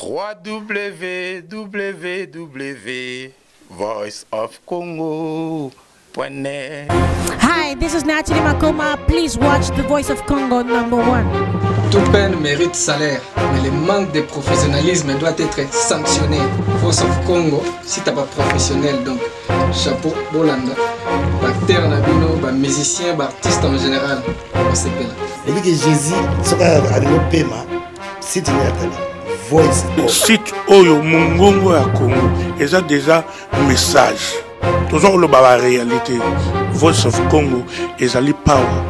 www.voiceofcongo.net. Hi, this is Natalie Makoma. Please watch The Voice of Congo #1. Toute peine mérite salaire, mais le manque de professionnalisme doit être sanctionné. Voice of Congo, si t'as pas professionnel, donc chapeau, Bolanda. Acteur, nabino, musicien, artiste en général, on s'appelle. Et puis que Jésus sera à nouveau paiement, si tu n'as pas Voice of site Oyo Mungongo à Congo, et ça déjà message. Toujours le baba réalité. Voice of Congo, et ali power,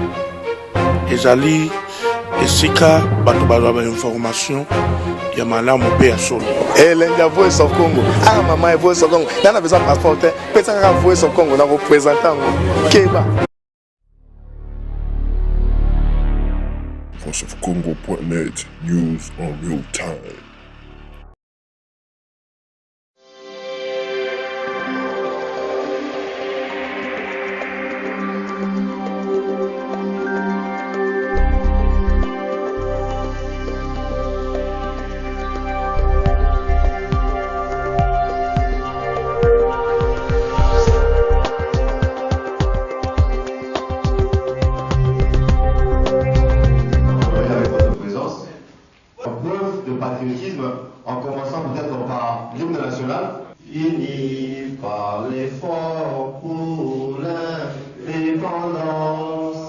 et ali esika bato bazwa information ya malamu pe ya solo. L'India Voice of Congo. Ah maman Voice of Congo. Là on a besoin de passeport. Peut-être un Voice of Congo, on a représentant Keba. VoiceOfCongo.net, news on real time. En commençant peut-être par l'hymne national. Unis par l'effort pour l'indépendance,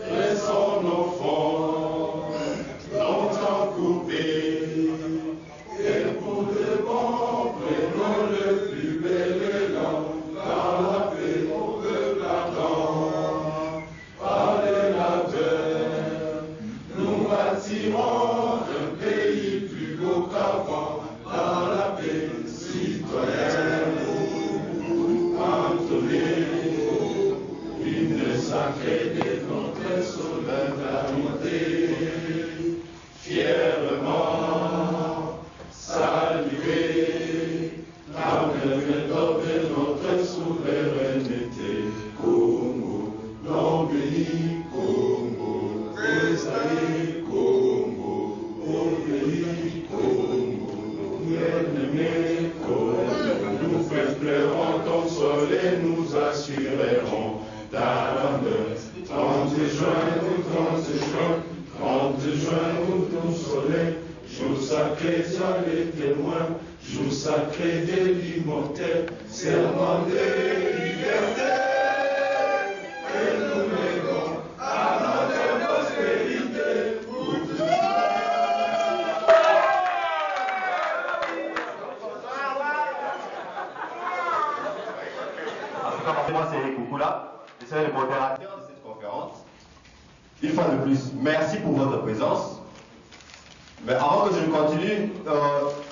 laissons nos fonds longtemps coupés, et pour de bon prenons le plus bel élan, dans la paix au peuple ardent. Par les lateurs, nous bâtirons dans la paix citoyenne, entonner une sacrée de notre solidarité, fièrement saluer la méthode de notre souveraineté. Congo, l'embelli Congo, Esaïe Congo, obéi Congo. Bien-aimés, nous pleurons ton soleil, nous assurerons ta grandeur. 30 juin, nous ton soleil, jour sacré, sois les témoins, jour sacré de l'immortel, serment de liberté, que nous lèvons à notre prospérité pour toujours. Moi c'est Koukoula, je serai le modérateur de cette conférence. Une fois de plus, merci pour votre présence. Mais avant que je ne continue,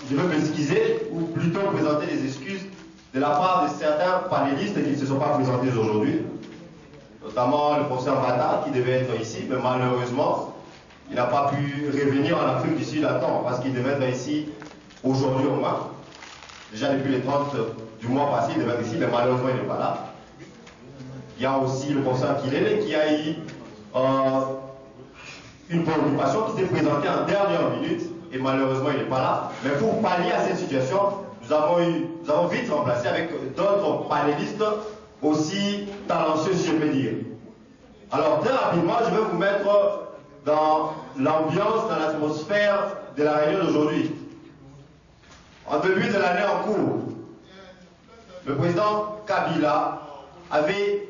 je veux m'excuser, ou plutôt présenter des excuses de la part de certains panélistes qui ne se sont pas présentés aujourd'hui, notamment le professeur Vata qui devait être ici, mais malheureusement, il n'a pas pu revenir en Afrique du Sud à temps, parce qu'il devait être ici aujourd'hui au moins. Déjà depuis le 30 du mois passé, il devait être ici, mais malheureusement, il n'est pas là. Il y a aussi le professeur Kilele qui a eu une préoccupation qui s'est présentée en dernière minute et malheureusement il n'est pas là. Mais pour pallier à cette situation, nous avons vite remplacé avec d'autres panélistes aussi talentueux, si je peux dire. Alors très rapidement, je vais vous mettre dans l'ambiance, dans l'atmosphère de la réunion d'aujourd'hui. En début de l'année en cours, le président Kabila avait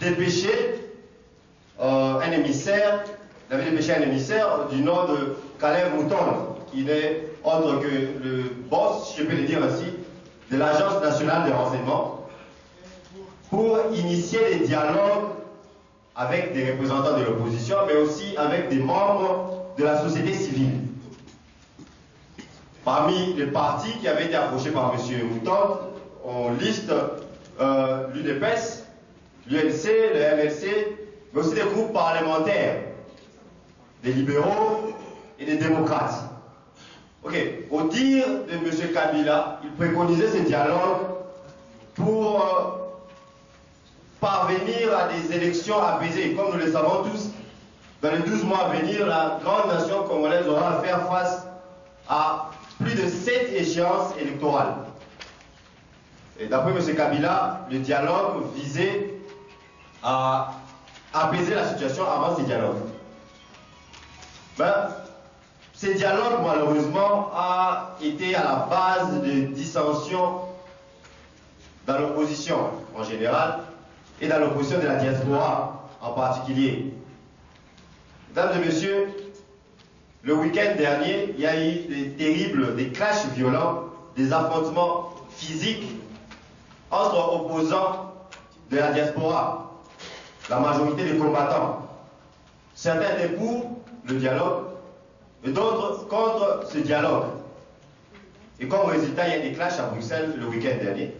dépêché un émissaire du nom de Caleb Mouton, qui n'est autre que le boss, si je peux le dire ainsi, de l'Agence nationale de renseignement, pour initier des dialogues avec des représentants de l'opposition, mais aussi avec des membres de la société civile. Parmi les partis qui avaient été approchés par M. Mouton, on liste l'UDPS, l'UNC, le MLC, mais aussi des groupes parlementaires, des libéraux et des démocrates. Ok, au dire de M. Kabila, il préconisait ce dialogue pour parvenir à des élections apaisées. Comme nous le savons tous, dans les 12 mois à venir, la grande nation congolaise aura à faire face à plus de 7 échéances électorales. Et d'après M. Kabila, le dialogue visait à apaiser la situation avant ces dialogues. Ces dialogues, malheureusement, ont été à la base de dissensions dans l'opposition en général et dans l'opposition de la diaspora en particulier. Mesdames et messieurs, le week-end dernier, il y a eu des clashs violents, des affrontements physiques entre opposants de la diaspora, la majorité des combattants. Certains étaient pour le dialogue et d'autres contre ce dialogue. Et comme résultat, il y a des clashs à Bruxelles le week-end dernier.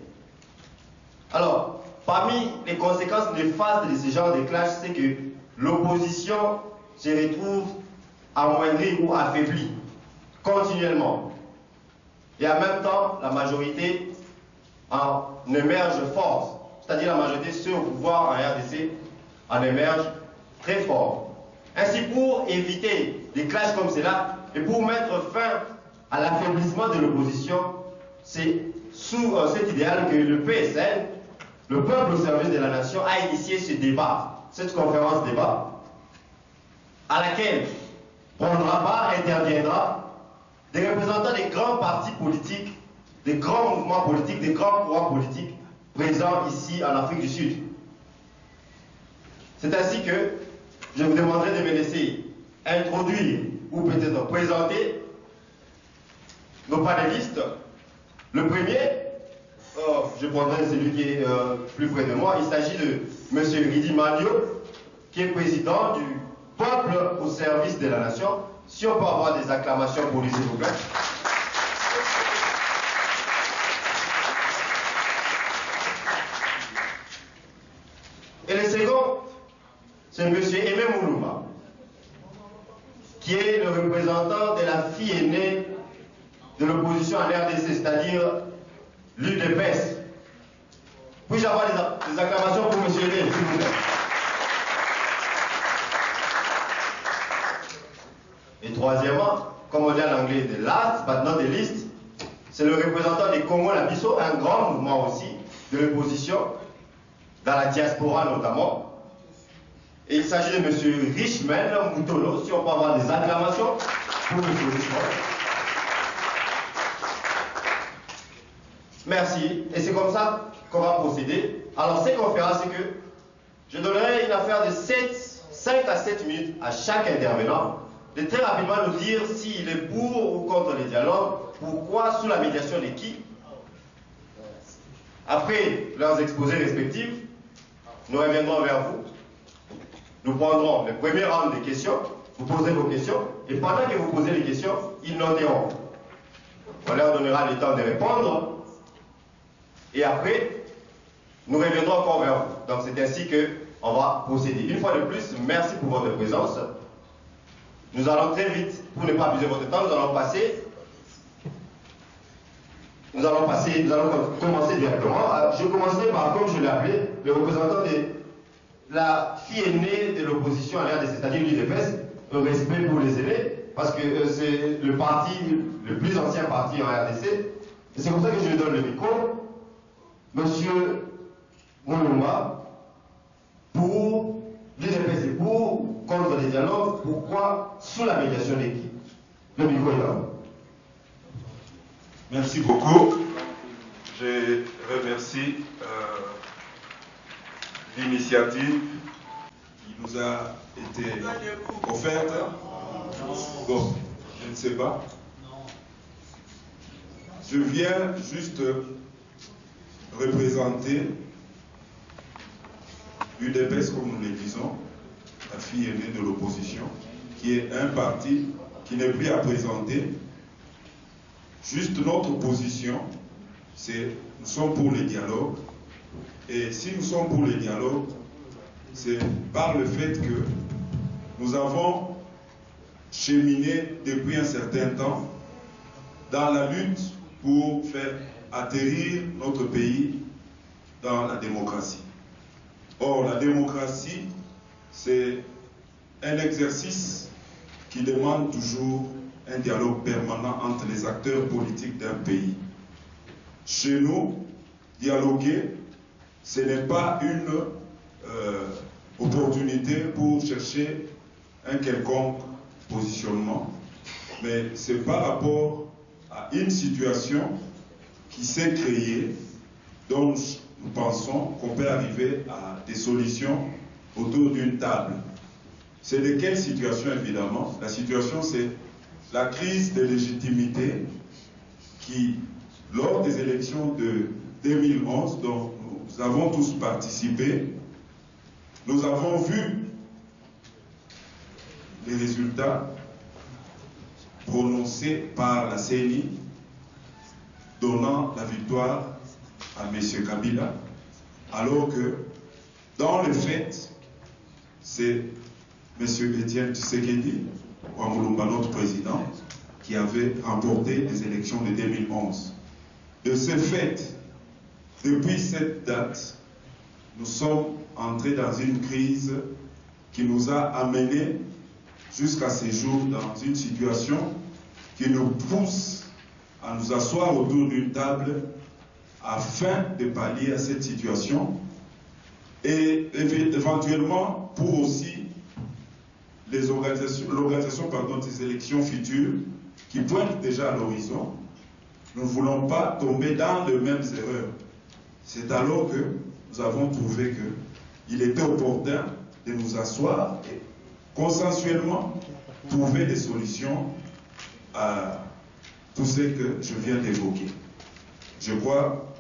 Alors, parmi les conséquences néfastes de ce genre de clash, c'est que l'opposition se retrouve amoindrie ou affaiblie continuellement. Et en même temps, la majorité en émerge forte. C'est-à-dire la majorité, ceux au pouvoir en RDC, en émerge très fort. Ainsi, pour éviter des clashs comme cela et pour mettre fin à l'affaiblissement de l'opposition, c'est sous cet idéal que le PSN, le peuple au service de la nation, a initié ce débat, cette conférence débat, à laquelle prendra part, interviendra des représentants des grands partis politiques, des grands mouvements politiques, des grands courants politiques présents ici en Afrique du Sud. C'est ainsi que je vous demanderai de me laisser introduire ou peut-être présenter nos panélistes. Le premier, je prendrai celui qui est plus près de moi, il s'agit de M. Ridi Manio, qui est président du peuple au service de la nation. Si on peut avoir des acclamations pour lui, s'il vous plaît. Et le second, c'est M. Aimé Moulouma, qui est le représentant de la fille aînée de l'opposition en RDC, c'est-à-dire l'UDPS. Puis-je avoir des acclamations pour M. Aimé, s'il vous plaît. Et troisièmement, comme on dit en anglais, the last but not the least, c'est le représentant des Congo-Labisso, un grand mouvement aussi de l'opposition, dans la diaspora notamment. Et il s'agit de M. Richmel Moutolo, si on peut avoir des acclamations pour M. Richmel. Merci. Et c'est comme ça qu'on va procéder. Alors, ces conférences, c'est que je donnerai une affaire de 5 à 7 minutes à chaque intervenant, de très rapidement nous dire s'il est pour ou contre les dialogues, pourquoi, sous la médiation de qui. Après leurs exposés respectifs, nous reviendrons vers vous. Nous prendrons le premier round des questions, vous posez vos questions, et pendant que vous posez les questions, ils noteront. On leur donnera le temps de répondre, et après, nous reviendrons encore vers vous. Donc c'est ainsi qu'on va procéder. Une fois de plus, merci pour votre présence. Nous allons très vite, pour ne pas abuser votre temps, nous allons commencer directement. Je commencerai par, comme je l'ai appelé, le représentant de la fille aînée de l'opposition à l'RDC, c'est-à-dire l'UDPS, un respect pour les aînés, parce que c'est le parti, le plus ancien parti en RDC. Et c'est comme ça que je lui donne le micro. Monsieur Moulouma, pour l'UDPS et pour contre les dialogues, pourquoi sous la médiation de qui? Le micro est là. Merci beaucoup. Je remercie l'initiative qui nous a été offerte. Bon, je ne sais pas. Je viens juste représenter l'UDPS, comme nous le disons, la fille aînée de l'opposition, qui est un parti qui n'est plus à présenter. Juste notre position, c'est nous sommes pour les dialogues. Et si nous sommes pour les dialogues, c'est par le fait que nous avons cheminé depuis un certain temps dans la lutte pour faire atterrir notre pays dans la démocratie. Or, la démocratie, c'est un exercice qui demande toujours un dialogue permanent entre les acteurs politiques d'un pays. Chez nous, dialoguer, ce n'est pas une opportunité pour chercher un quelconque positionnement, mais c'est par rapport à une situation qui s'est créée, dont nous pensons qu'on peut arriver à des solutions autour d'une table. C'est de quelle situation, évidemment? La situation, c'est la crise de légitimité qui, lors des élections de 2011, dont nous avons tous participé, nous avons vu les résultats prononcés par la CENI donnant la victoire à M. Kabila, alors que dans le fait, c'est M. Etienne Tshisekedi, Ouamulumba, notre président, qui avait remporté les élections de 2011. De ce fait, depuis cette date, nous sommes entrés dans une crise qui nous a amenés jusqu'à ce jour dans une situation qui nous pousse à nous asseoir autour d'une table afin de pallier à cette situation et éventuellement pour aussi l'organisation des élections futures qui pointent déjà à l'horizon. Nous ne voulons pas tomber dans les mêmes erreurs. C'est alors que nous avons trouvé qu'il était opportun de nous asseoir et consensuellement trouver des solutions à tout ce que je viens d'évoquer. Je crois,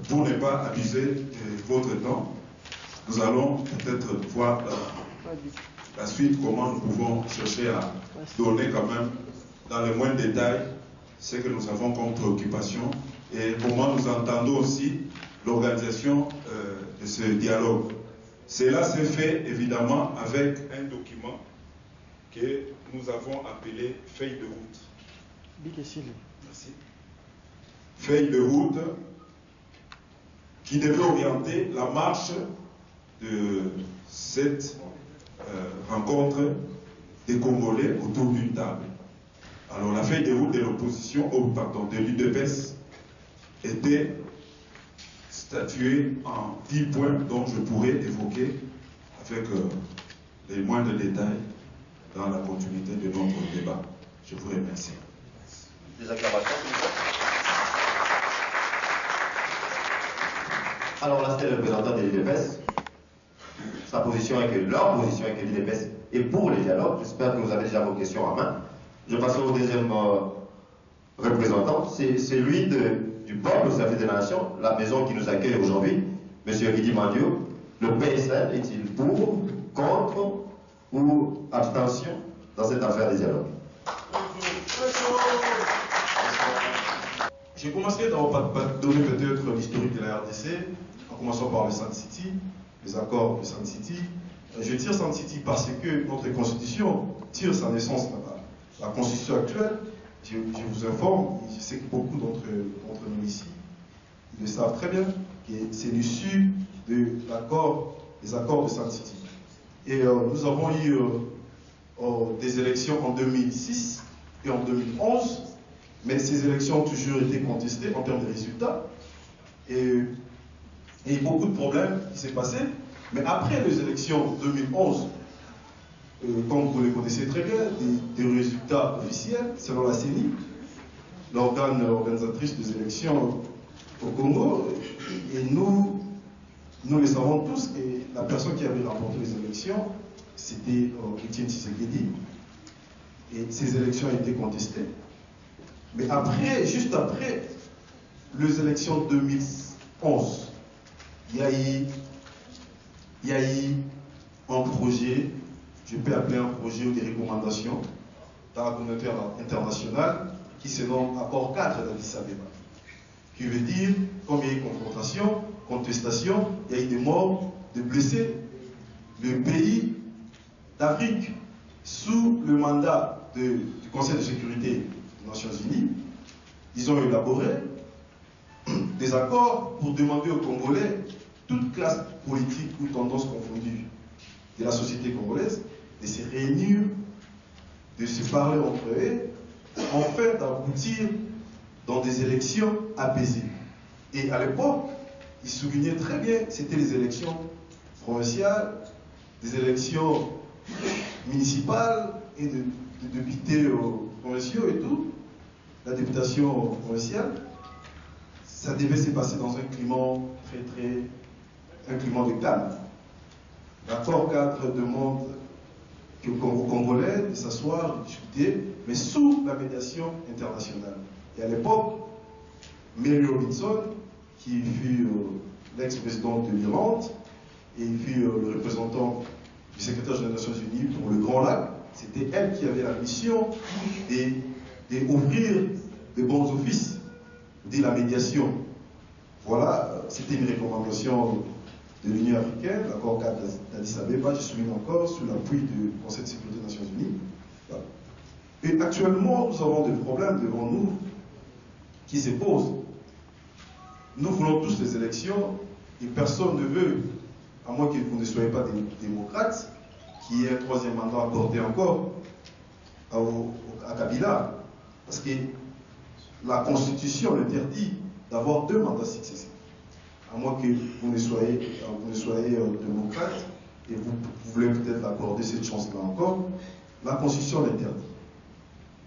pour ne pas abuser de votre temps, nous allons peut-être voir la suite, comment nous pouvons chercher à donner quand même dans le moindre détail ce que nous avons comme préoccupation et comment nous entendons aussi l'organisation de ce dialogue. Cela s'est fait évidemment avec un document que nous avons appelé feuille de route. Merci. Feuille de route qui devait orienter la marche de cette rencontre des Congolais autour d'une table. Alors la feuille de route de l'opposition, de l'UDPS, était statuée en 10 points dont je pourrais évoquer avec les moindres détails dans la continuité de notre débat. Je vous remercie. Des acclamations. Alors là, c'était le représentant de l'UDPS. Sa position est que leur position est que l'UDPS est pour les dialogues. J'espère que vous avez déjà vos questions en main. Je passe au deuxième représentant. C'est celui du peuple au service des nations, la maison qui nous accueille aujourd'hui, M. Ridi Mandio. Le PSL est-il pour, contre ou abstention dans cette affaire des dialogues? Je commencerai d'abord par donner peut-être l'historique de la RDC, en commençant par le Sun City, les accords de Sun City. Je tire Sun City parce que notre constitution tire sa naissance là-bas. La constitution actuelle, je vous informe, je sais que beaucoup d'entre nous ici, ils le savent très bien, que c'est l'issue des accords de Sun City. Et nous avons eu des élections en 2006 et en 2011, mais ces élections ont toujours été contestées en termes de résultats. Et il y a eu beaucoup de problèmes qui s'est passé. Mais après les élections 2011, comme vous le connaissez très bien, des résultats officiels, selon la CENI, l'organe organisatrice des élections au Congo, et nous le savons tous, et la personne qui avait remporté les élections, c'était Etienne Tshisekedi, et ces élections ont été contestées. Mais après, juste après les élections 2011, il y a eu un projet, je peux appeler un projet ou des recommandations dans la communauté internationale qui se nomme Accord 4 d'Addis Abeba, qui veut dire, comme il y a eu confrontation, contestation, il y a eu des morts, des blessés, le pays d'Afrique, sous le mandat du Conseil de sécurité des Nations Unies, ils ont élaboré des accords pour demander aux Congolais, toute classe politique ou tendance confondue de la société congolaise, de se réunir, de se parler entre eux enfin d'aboutir dans des élections apaisées. Et à l'époque, il soulignait très bien, c'était les élections provinciales, des élections municipales et de députés provinciaux et tout, la députation provinciale, ça devait se passer dans un climat un climat de calme. L'accord cadre demande aux Congolais de s'asseoir, de discuter, mais sous la médiation internationale. Et à l'époque, Mary Robinson, qui fut l'ex-présidente de l'Irlande, et il fut le représentant du secrétaire général des Nations Unies pour le Grand Lac, c'était elle qui avait la mission d'ouvrir de bons offices, de la médiation. Voilà, c'était une recommandation de l'Union africaine, l'accord cadre d'Addis Abeba, je souligne encore, sous l'appui du Conseil de sécurité des Nations Unies. Voilà. Et actuellement, nous avons des problèmes devant nous qui se posent. Nous voulons tous les élections et personne ne veut, à moins que vous ne soyez pas des démocrates, qui ait un troisième mandat accordé encore à Kabila. Parce que la Constitution interdit d'avoir 2 mandats successifs. À moins que vous ne soyez démocrate et vous voulez peut-être accorder cette chance-là encore, la Constitution l'interdit.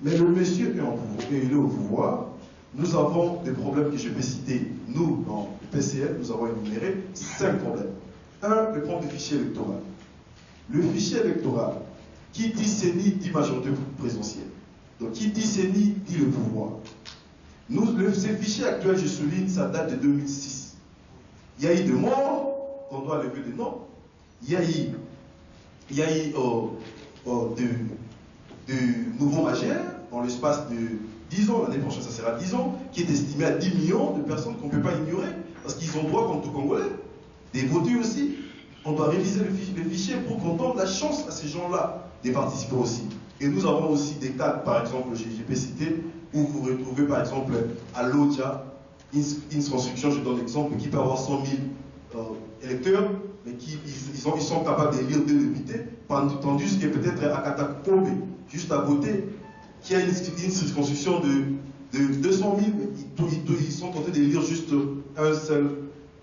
Mais le monsieur est au pouvoir, nous avons des problèmes que je vais citer. Nous, dans le PCL, nous avons énuméré 5 problèmes. 1, le problème du fichier électoral. Le fichier électoral, qui dit CENI, dit majorité présidentielle. Donc, qui dit CENI, dit le pouvoir. Ce fichier actuel, je souligne, ça date de 2006. Il y a eu des morts, on doit lever des noms. Il y a eu de nouveaux majeurs dans l'espace de 10 ans, l'année prochaine ça sera 10 ans, qui est estimé à 10 millions de personnes qu'on ne peut pas ignorer, parce qu'ils ont droit, comme tout Congolais, des voter aussi. On doit réviser le fichier pour qu'on donne la chance à ces gens-là de participer aussi. Et nous avons aussi des cas, par exemple, j'ai pu citer, où vous retrouvez par exemple à l'Odja, une construction, je donne l'exemple, qui peut avoir 100 000 électeurs, mais ils sont capables de lire 2 députés, tandis que peut-être à Katakobe, juste à côté, qui a une circonscription de 200 000, mais ils sont tentés de lire juste un seul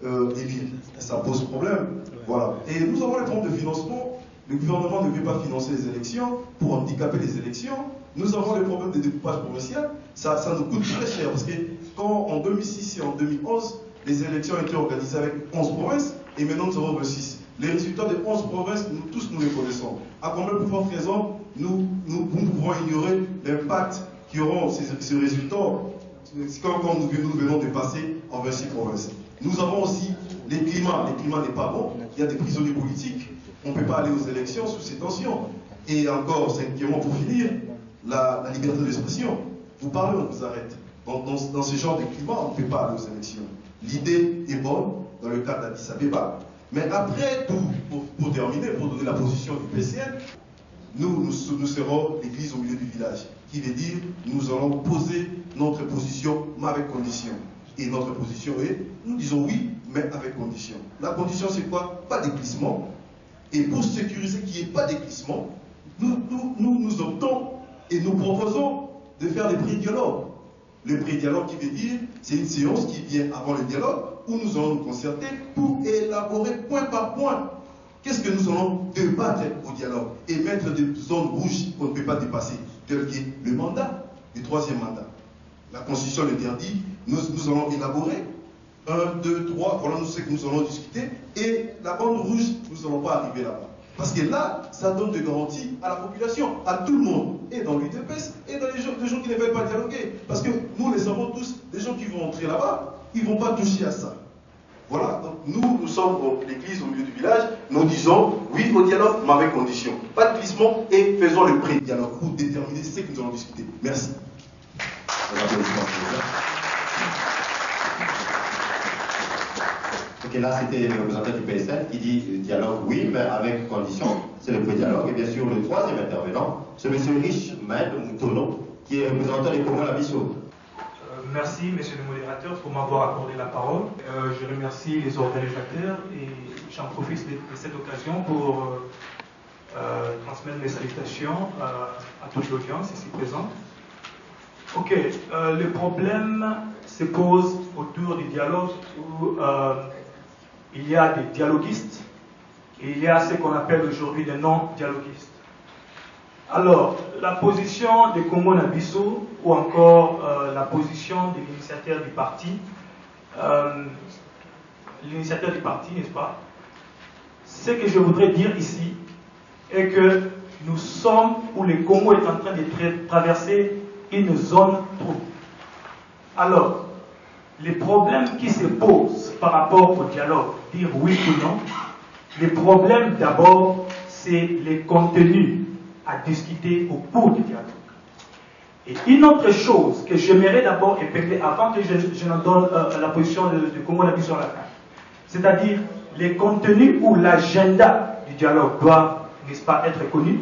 élu. Ça pose problème. Voilà. Et nous avons les problèmes de financement. Le gouvernement ne veut pas financer les élections pour handicaper les élections. Nous avons les problèmes de découpage provincial. Ça nous coûte très cher parce que quand en 2006 et en 2011, les élections ont été organisées avec 11 provinces et maintenant nous avons 26. Les résultats des 11 provinces, nous tous nous les connaissons. À combien de pouvoir présent, nous pouvons ignorer l'impact qui auront ces résultats quand nous venons de passer en 26 provinces. Nous avons aussi les climats. Le climat n'est pas bon. Il y a des prisonniers politiques. On ne peut pas aller aux élections sous ces tensions. Et encore, cinquièmement, pour finir, la liberté d'expression. Vous parlez, on vous arrête. Dans ce genre de climat, on ne peut pas aller aux élections. L'idée est bonne dans le cadre d'Addis Abeba. Mais après tout, pour terminer, pour donner la position du PCN, nous serons l'église au milieu du village. Qui veut dire, nous allons poser notre position, mais avec condition. Et notre position est, nous disons oui, mais avec condition. La condition, c'est quoi? Pas de glissement. Et pour sécuriser qu'il n'y ait pas de glissement, nous optons et nous proposons de faire des pré-dialogues. Le pré-dialogue qui veut dire, c'est une séance qui vient avant le dialogue, où nous allons nous concerter pour élaborer point par point. Qu'est-ce que nous allons débattre au dialogue et mettre des zones rouges qu'on ne peut pas dépasser, telles que le mandat, le 3e mandat. La Constitution l'interdit, nous allons élaborer 1, 2, 3, voilà ce que nous allons discuter, et la bande rouge, nous n'allons pas arriver là-bas. Parce que là, ça donne des garanties à la population, à tout le monde, et dans l'UDPS, et dans les gens qui ne veulent pas dialoguer. Parce que nous les savons tous, les gens qui vont entrer là-bas, ils ne vont pas toucher à ça. Voilà, donc nous sommes l'église au milieu du village, nous disons oui au dialogue, mais avec condition. Pas de glissement, et faisons le pré-dialogue pour déterminer ce que nous allons discuter. Merci. Ok, là c'était le représentant du PSN qui dit dialogue oui, mais avec condition, c'est le pré-dialogue. Et bien sûr, le 3e intervenant, c'est M. Rich Med Moutono, qui est représentant des Congo la Mission. Merci, monsieur le modérateur, pour m'avoir accordé la parole. Je remercie les organisateurs et j'en profite de cette occasion pour transmettre mes salutations à toute l'audience ici présente. Ok, le problème se pose autour du dialogue où il y a des dialoguistes et il y a ce qu'on appelle aujourd'hui des non-dialoguistes. Alors, la position de Congo Nabiso ou encore la position de l'initiateur du parti, n'est-ce pas? Ce que je voudrais dire ici est que nous sommes, ou le Congo est en train de traverser une zone trouble. Alors, les problèmes qui se posent par rapport au dialogue, dire oui ou non, les problèmes d'abord, c'est les contenus à discuter au cours du dialogue. Et une autre chose que j'aimerais d'abord épingler avant que je ne donne la position de Congo Nabiso à la fin, c'est-à-dire les contenus ou l'agenda du dialogue doit, n'est-ce pas, être connu,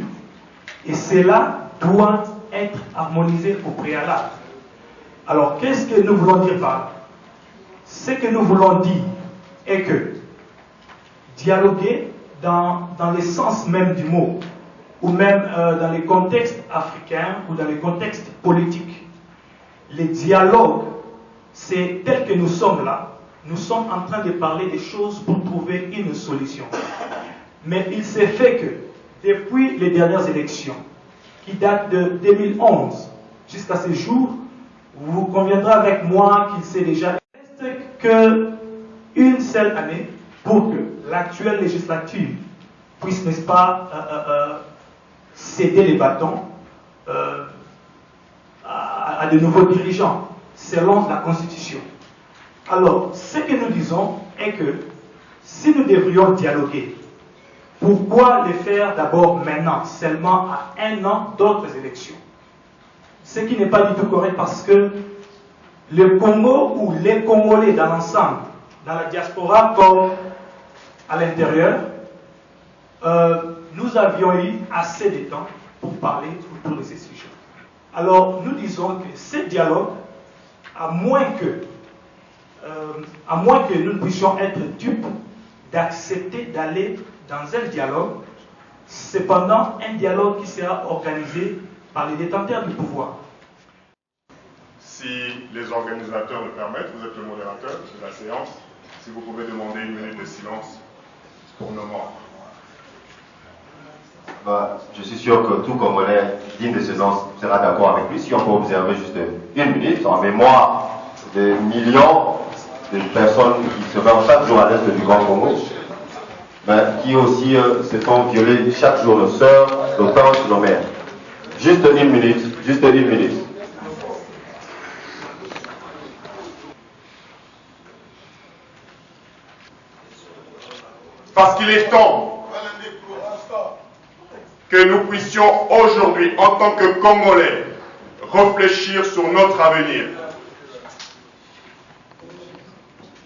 et cela doit être harmonisé au préalable. Alors, qu'est-ce que nous voulons dire par là? Ce que nous voulons dire est que dialoguer dans le sens même du mot, ou même dans les contextes africains ou dans les contextes politiques, les dialogues, c'est tel que nous sommes là, nous sommes en train de parler des choses pour trouver une solution. Mais il s'est fait que, depuis les dernières élections, qui datent de 2011 jusqu'à ce jour, vous conviendrez avec moi qu'il s'est déjà resté qu'une seule année pour que l'actuelle législature puisse, n'est-ce pas, céder les bâtons à de nouveaux dirigeants, selon la Constitution. Alors, ce que nous disons est que si nous devrions dialoguer, pourquoi le faire d'abord maintenant, seulement à un an d'autres élections? Ce qui n'est pas du tout correct parce que le Congo ou les Congolais dans l'ensemble, dans la diaspora comme à l'intérieur, nous avions eu assez de temps pour parler autour de ces sujets. Alors, nous disons que ce dialogue, à moins que nous puissions être dupes d'accepter d'aller dans un dialogue, cependant un dialogue qui sera organisé par les détenteurs du pouvoir. Si les organisateurs le permettent, vous êtes le modérateur de la séance, si vous pouvez demander une minute de silence pour nos morts. Je suis sûr que tout Congolais digne de ce nom sera d'accord avec lui. Si on peut observer juste une minute, en mémoire des millions de personnes qui se meurent chaque jour à l'est du Grand Congo, qui aussi se font violer chaque jour nos sœurs, nos tantes, nos mères. Juste une minute, juste une minute. Parce qu'il est temps que nous puissions aujourd'hui, en tant que Congolais, réfléchir sur notre avenir.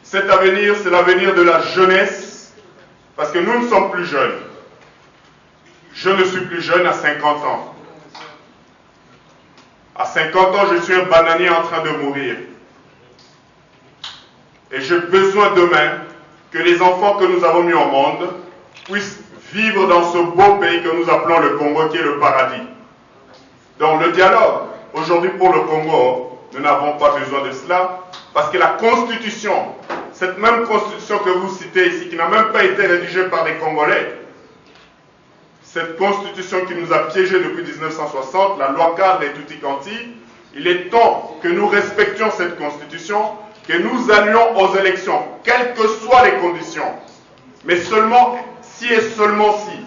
Cet avenir, c'est l'avenir de la jeunesse, parce que nous ne sommes plus jeunes. Je ne suis plus jeune à 50 ans. À 50 ans, je suis un bananier en train de mourir. Et j'ai besoin demain que les enfants que nous avons mis au monde puissent vivre dans ce beau pays que nous appelons le Congo, qui est le paradis. Donc le dialogue, aujourd'hui pour le Congo, nous n'avons pas besoin de cela, parce que la Constitution, cette même Constitution que vous citez ici, qui n'a même pas été rédigée par des Congolais, cette Constitution qui nous a piégés depuis 1960, la loi cadre et tutti quanti, il est temps que nous respections cette Constitution, que nous allions aux élections, quelles que soient les conditions, mais seulement si et seulement si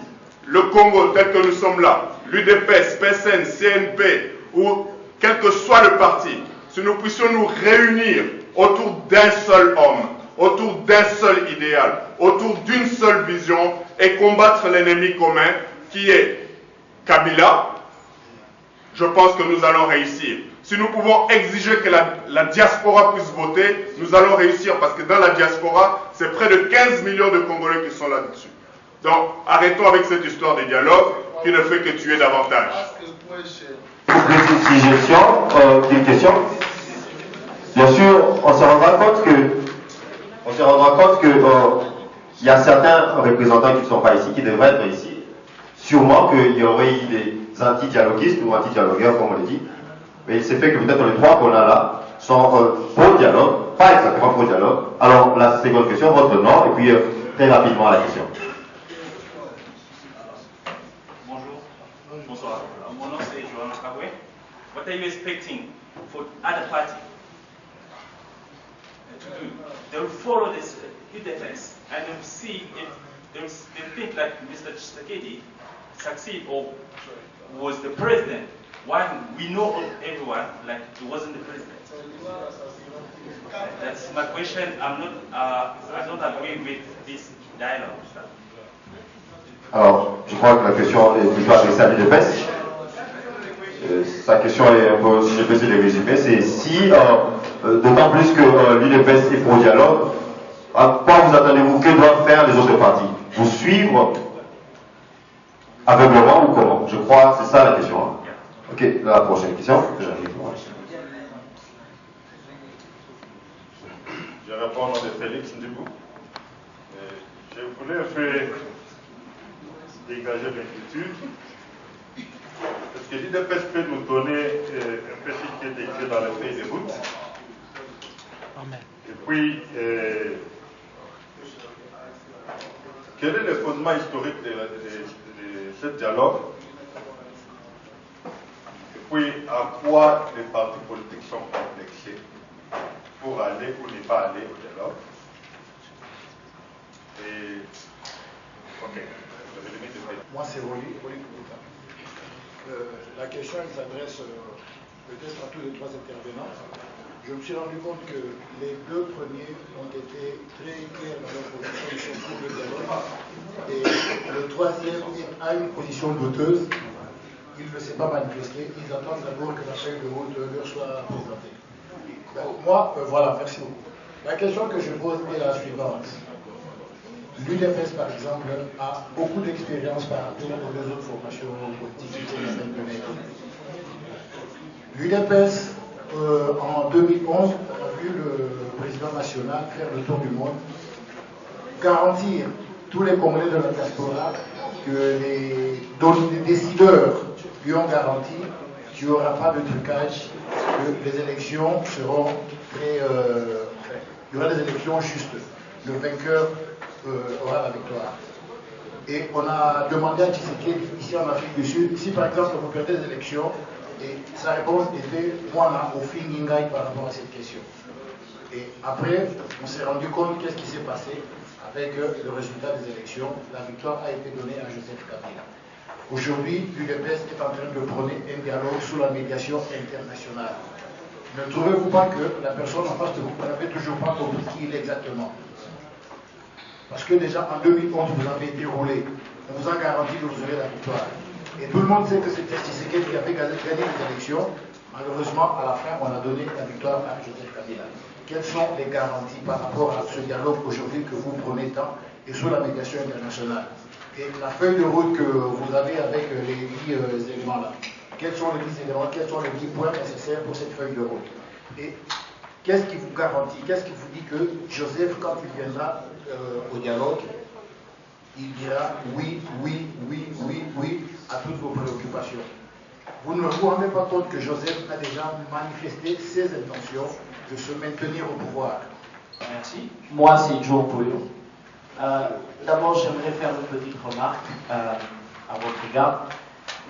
le Congo tel que nous sommes là, l'UDPS, PSN, CNP ou quel que soit le parti, si nous puissions nous réunir autour d'un seul homme, autour d'un seul idéal, autour d'une seule vision et combattre l'ennemi commun qui est Kabila, je pense que nous allons réussir. Si nous pouvons exiger que la diaspora puisse voter, nous allons réussir parce que dans la diaspora, c'est près de 15 millions de Congolais qui sont là-dessus. Donc, arrêtons avec cette histoire de dialogue qui ne fait que tuer davantage. Une question. Bien sûr, on se rendra compte que il y a certains représentants qui ne sont pas ici, qui devraient être ici. Sûrement qu'il y aurait eu des anti-dialoguistes ou anti-dialogueurs, comme on le dit. Mais il s'est fait que peut-être les trois qu'on a là sont pro dialogue, pas exactement pro dialogue. Alors la seconde question, votre nom, et puis très rapidement la question. Bonjour. Bonsoir. Mon nom c'est Johan Kawé. What are you expecting for other party to do? They will follow this defense and they'll see if they think like Mr. Tshisekedi succeed or was the president. Why we know everyone like he wasn't the president. That's my question. I don't agree with this dialogue. Alors, je crois que la question est plutôt adressée à l'UDPS. Sa question est un peu, si je peux essayer de résumer, c'est si, d'autant plus que l'UDPS est pour dialogue, à quoi vous attendez-vous, que doivent faire les autres partis? Vous suivre aveuglement ou comment? Je crois que c'est ça la question. Hein. Ok, la prochaine question. Je réponds au nom de Félix Ndibou. Je voulais un peu dégager l'inquiétude. Est-ce que l'IDPS peut nous donner un peu ce qui est écrit dans le feuille de route? Et puis, quel est le fondement historique de ce dialogue? Et puis, à quoi les partis politiques sont complexés pour aller ou ne pas aller au dialogue? Et, ok. Moi, c'est Oli. La question elle s'adresse peut-être à tous les trois intervenants. Je me suis rendu compte que les deux premiers ont été très clairs dans leur position, ils sont pour le dialogue. Et le troisième a une position douteuse. Il ne s'est pas manifesté. Ils attendent d'abord que la feuille de route leur soit présentée. Moi, voilà, merci beaucoup. La question que je pose est la suivante. L'UDPS, par exemple, a beaucoup d'expérience par rapport aux deux autres formations politiques qui viennent de naître. L'UDPS, en 2011, a vu le président national faire le tour du monde, garantir tous les Congolais de la diaspora que les décideurs lui ont garanti qu'il n'y aura pas de trucage, que les élections seront très... il y aura des élections justes. Le vainqueur aura la victoire. Et on a demandé à Tshisekedi, ici en Afrique du Sud, si par exemple vous perdez des élections, et sa réponse était « moi, au Fingingai » par rapport à cette question. Et après, on s'est rendu compte qu'est-ce qui s'est passé avec le résultat des élections. La victoire a été donnée à Joseph Kabila. Aujourd'hui, l'UDPS est en train de prôner un dialogue sous la médiation internationale. Ne trouvez-vous pas que la personne en face de vous n'avait toujours pas compris qui il est exactement? Parce que déjà en 2011, vous avez été roulé. On vous a garanti que vous aurez la victoire. Et tout le monde sait que c'était Tshisekedi qui avait gagné les élections. Malheureusement, à la fin, on a donné la victoire à Joseph Kabila. Quelles sont les garanties par rapport à ce dialogue aujourd'hui que vous prenez tant et sous la médiation internationale? Et la feuille de route que vous avez avec les 10 éléments là, quels sont les 10 éléments, quels sont les 10 points nécessaires pour cette feuille de route? Et qu'est-ce qui vous garantit, qu'est-ce qui vous dit que Joseph, quand il viendra au dialogue, il dira oui, oui, oui, oui, oui à toutes vos préoccupations? Vous ne vous rendez pas compte que Joseph a déjà manifesté ses intentions de se maintenir au pouvoir? Merci. Moi, c'est Joe Poyo. D'abord, j'aimerais faire une petite remarque à votre égard.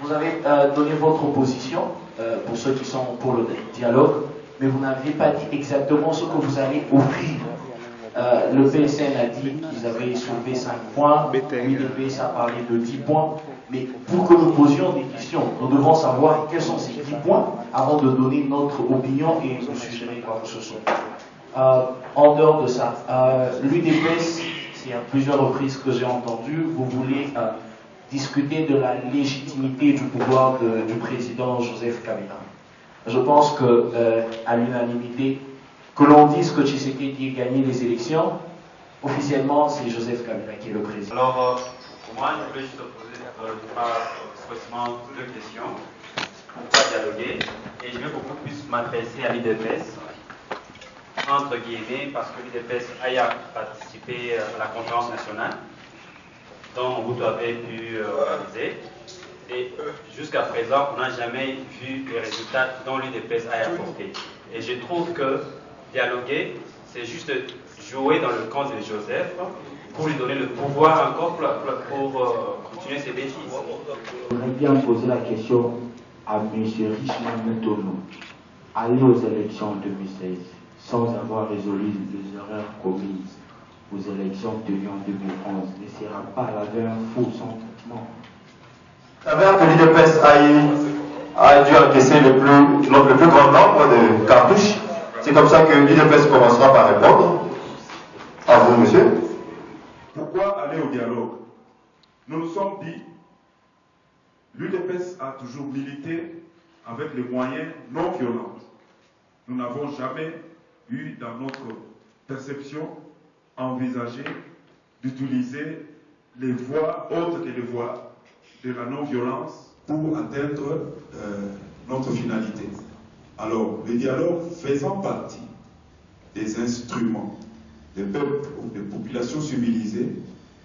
Vous avez donné votre opposition pour ceux qui sont pour le dialogue, mais vous n'avez pas dit exactement ce que vous allez offrir. Le PSN a dit qu'ils avaient soulevé 5 points, l'UDPS a parlé de 10 points, mais pour que nous posions des questions, nous devons savoir quels sont ces 10 points avant de donner notre opinion et nous suggérer quoi que ce soit. En dehors de ça, l'UDPS, c'est à plusieurs reprises que j'ai entendu, vous voulez discuter de la légitimité du pouvoir du président Joseph Kabila. Je pense que, à l'unanimité, que l'on dise que Tshisekedi a gagné les élections, officiellement, c'est Joseph Kabila qui est le président. Alors, pour moi, je voulais juste poser spécifiquement 2 questions. Pourquoi dialoguer? Et je vais beaucoup plus m'adresser à l'IDPS, entre guillemets, parce que l'IDPS a participé à la conférence nationale, dont vous avez pu organiser. Et jusqu'à présent, on n'a jamais vu les résultats dont l'UDPS a apporté. Et je trouve que dialoguer, c'est juste jouer dans le camp de Joseph pour lui donner le pouvoir encore pour continuer ses bêtises. J'aimerais bien poser la question à M. Richemont Mutombo. Aller aux élections en 2016 sans avoir résolu les erreurs commises aux élections tenues en 2011 ne sera pas laver un faux sentiment. S'avère que l'UDPS a dû encaisser le plus grand nombre de cartouches. C'est comme ça que l'UDPS commencera par répondre. À vous, monsieur. Pourquoi aller au dialogue? Nous nous sommes dit, l'UDPS a toujours milité avec les moyens non violents. Nous n'avons jamais eu dans notre perception envisagé d'utiliser les voies autres que les voies de la non-violence pour atteindre notre finalité. Alors, le dialogue faisant partie des instruments des peuples ou des populations civilisées,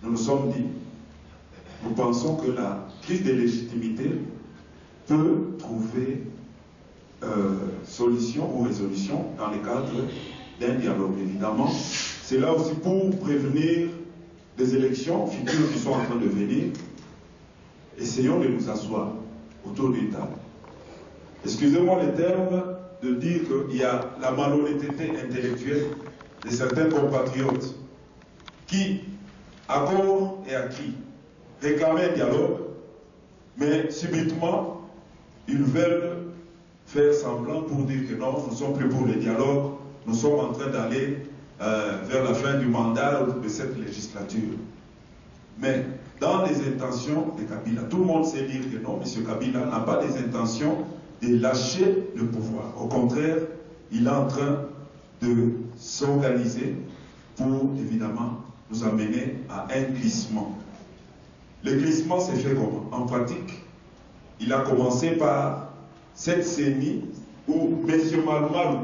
nous nous sommes dit, nous pensons que la crise de légitimité peut trouver solution ou résolution dans le cadre d'un dialogue. Évidemment, c'est là aussi pour prévenir des élections futures qui sont en train de venir. Essayons de nous asseoir autour d'une table. Excusez-moi le terme de dire qu'il y a la malhonnêteté intellectuelle de certains compatriotes qui, à corps et à qui, réclamaient un dialogue, mais subitement, ils veulent faire semblant pour dire que non, nous ne sommes plus pour le dialogue, nous sommes en train d'aller vers la fin du mandat de cette législature. Mais dans les intentions de Kabila, tout le monde sait dire que non, M. Kabila n'a pas des intentions de lâcher le pouvoir. Au contraire, il est en train de s'organiser pour, évidemment, nous amener à un glissement. Le glissement s'est fait comment? En pratique, il a commencé par cette CENI où M. Malumalu,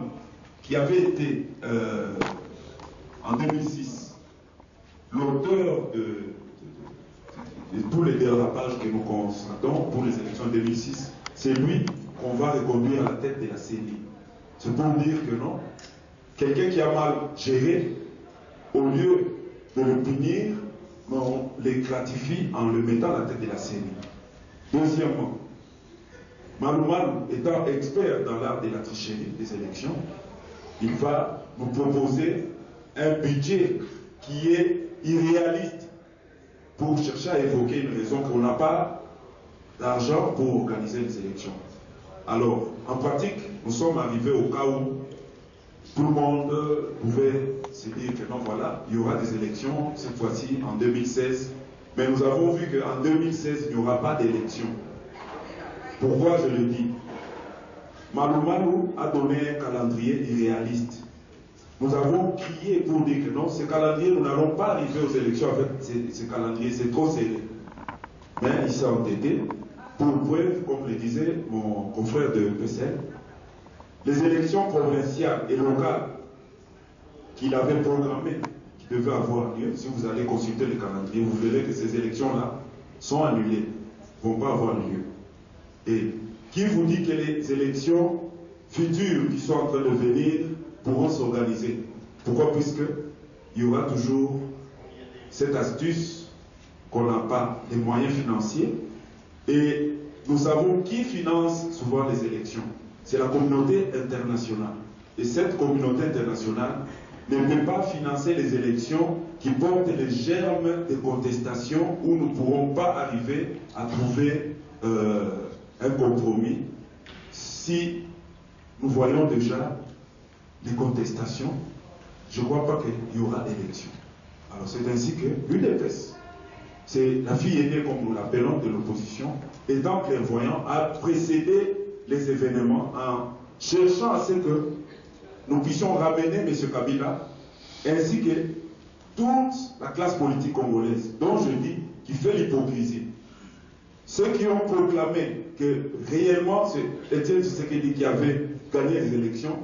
qui avait été en 2006 l'auteur de tous les dérapages que nous constatons pour les élections de 2006, c'est lui qu'on va reconduire à la tête de la CENI. C'est pour dire que non, quelqu'un qui a mal géré, au lieu de le punir, on le gratifie en le mettant à la tête de la CENI. Deuxièmement, Malumalu étant expert dans l'art de la tricherie des élections, il va nous proposer un budget qui est irréaliste pour chercher à évoquer une raison qu'on n'a pas d'argent pour organiser les élections. Alors, en pratique, nous sommes arrivés au cas où tout le monde pouvait se dire que non, voilà, il y aura des élections, cette fois-ci en 2016. Mais nous avons vu qu'en 2016, il n'y aura pas d'élections. Pourquoi je le dis? Malumalu a donné un calendrier irréaliste. Nous avons crié pour dire que non, ce calendrier, nous n'allons pas arriver aux élections avec ce calendrier, c'est trop serré. Mais il s'est entêté. Pour preuve, comme le disait mon confrère de PCL, les élections provinciales et locales qu'il avait programmées, qui devaient avoir lieu, si vous allez consulter le calendrier, vous verrez que ces élections-là sont annulées, ne vont pas avoir lieu. Et qui vous dit que les élections futures qui sont en train de venir pourront s'organiser? Pourquoi? Puisqu'il y aura toujours cette astuce qu'on n'a pas les moyens financiers. Et nous savons qui finance souvent les élections. C'est la communauté internationale. Et cette communauté internationale ne peut pas financer les élections qui portent les germes de contestation où nous ne pourrons pas arriver à trouver un compromis si nous voyons déjà les contestations. Je ne crois pas qu'il y aura d'élection. Alors c'est ainsi que l'UDPS, c'est la fille aînée, comme nous l'appelons, de l'opposition, étant clairvoyant, a précédé les événements en cherchant à ce que nous puissions ramener M. Kabila, ainsi que toute la classe politique congolaise, dont je dis qu'il fait l'hypocrisie. Ceux qui ont proclamé que réellement c'est Étienne Tshisekedi qui avait gagné les élections,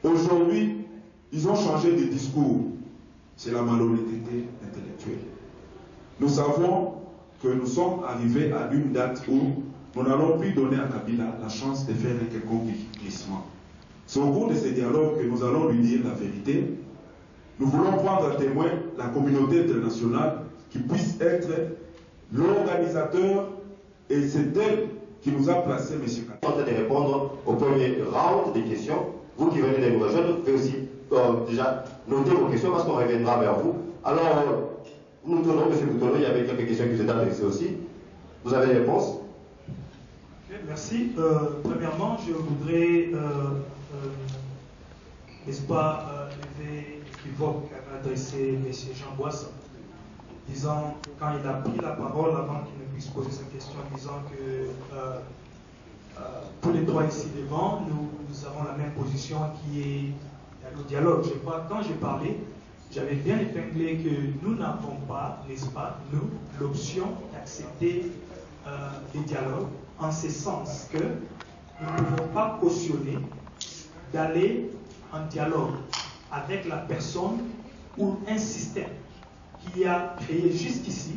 aujourd'hui, ils ont changé de discours. C'est la malhonnêteté intellectuelle. Nous savons que nous sommes arrivés à une date où nous n'allons plus donner à Kabila la chance de faire un quelconque glissement. C'est au cours de ces dialogues que nous allons lui dire la vérité. Nous voulons prendre à témoin la communauté internationale qui puisse être l'organisateur, et c'est elle qui nous a placé, M. Kabila. En train de répondre au premier round des questions. Vous qui venez de nous rejoindre, pouvez aussi déjà noter vos questions parce qu'on reviendra vers vous. Alors, nous tournons, M. Boutono, il y avait quelques questions qui vous étaient adressées aussi. Vous avez des réponses? Merci. Premièrement, je voudrais, n'est-ce pas, lever l'équivoque qu'avait adressé M. Jean Boisse, disant, quand il a pris la parole avant qu'il ne puisse poser sa question, disant que tous les trois ici devant, nous avons la même position qui est le dialogue. Je crois, quand j'ai parlé, j'avais bien épinglé que nous n'avons pas, n'est-ce pas, nous, l'option d'accepter les dialogues, en ce sens que nous ne pouvons pas cautionner d'aller en dialogue avec la personne ou un système qui a créé jusqu'ici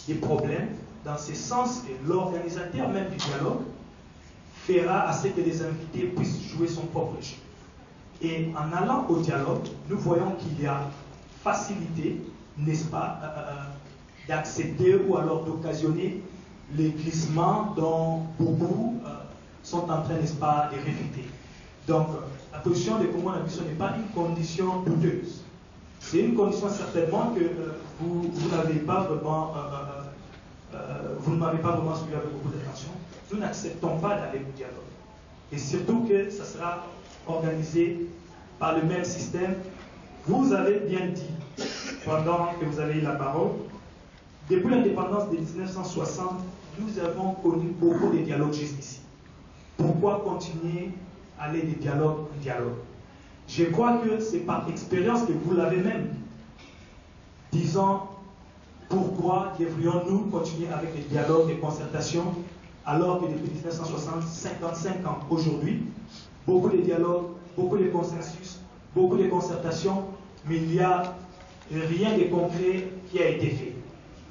des problèmes, dans ce sens que l'organisateur même du dialogue fera à ce que les invités puissent jouer son propre jeu. Et en allant au dialogue, nous voyons qu'il y a facilité, n'est-ce pas, d'accepter ou alors d'occasionner les glissements dont beaucoup sont en train, n'est-ce pas, de réfuter. Donc, la position des Congo Nabiso n'est pas une condition douteuse. C'est une condition certainement que vous n'avez pas vraiment, vous ne m'avez pas vraiment suivi avec beaucoup d'attention. Nous n'acceptons pas d'aller au dialogue. Et surtout que ça sera organisé par le même système. Vous avez bien dit, pendant que vous avez eu la parole, depuis l'indépendance de 1960, nous avons connu beaucoup de dialogues jusqu'ici. Pourquoi continuer à aller de dialogue en dialogue? Je crois que c'est par expérience que vous l'avez même. Disant, pourquoi devrions-nous continuer avec les dialogues et concertations alors que depuis 1960, 55 ans aujourd'hui, beaucoup de dialogues, beaucoup de consensus, beaucoup de concertations, mais il n'y a rien de concret qui a été fait.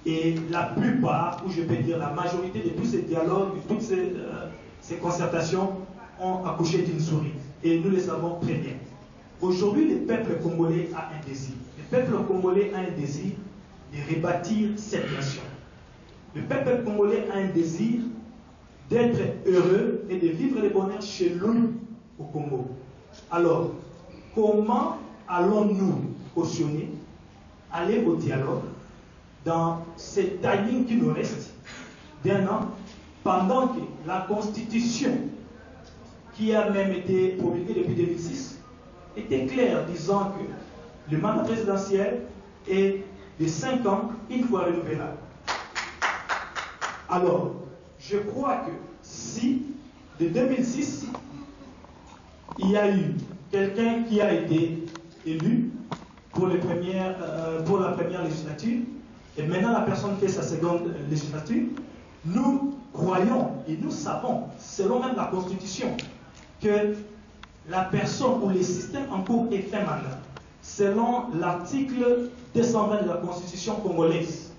Et la plupart, ou je peux dire la majorité de tous ces dialogues, de toutes ces concertations ont accouché d'une souris. Et nous le savons très bien. Aujourd'hui, le peuple congolais a un désir. Le peuple congolais a un désir de rebâtir cette nation. Le peuple congolais a un désir d'être heureux et de vivre le bonheur chez lui au Congo. Alors, comment allons-nous cautionner, aller au dialogue dans ce timing qui nous reste d'un an, pendant que la Constitution, qui a même été promulguée depuis 2006, était claire, disant que le mandat présidentiel est de 5 ans, une fois renouvelable. Alors, je crois que si, de 2006, il y a eu quelqu'un qui a été élu pour la première législature, et maintenant la personne fait sa seconde législature, nous croyons et nous savons, selon même la Constitution, que la personne ou le système en cours est fait mandat, selon l'article 220 de la Constitution congolaise.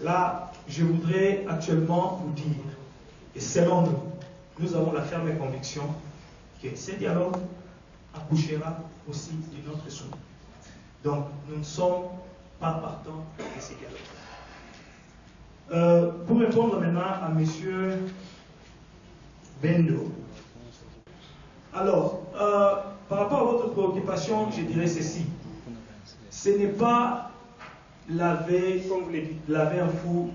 Là, je voudrais actuellement vous dire, et selon nous, nous avons la ferme conviction que ce dialogue accouchera aussi de notre souhait. Donc, nous ne sommes pas partants de ces dialogues. Pour répondre maintenant à M. Bendo. Alors, par rapport à votre préoccupation, je dirais ceci. Ce n'est pas laver, comme vous l'avez dit, laver un fou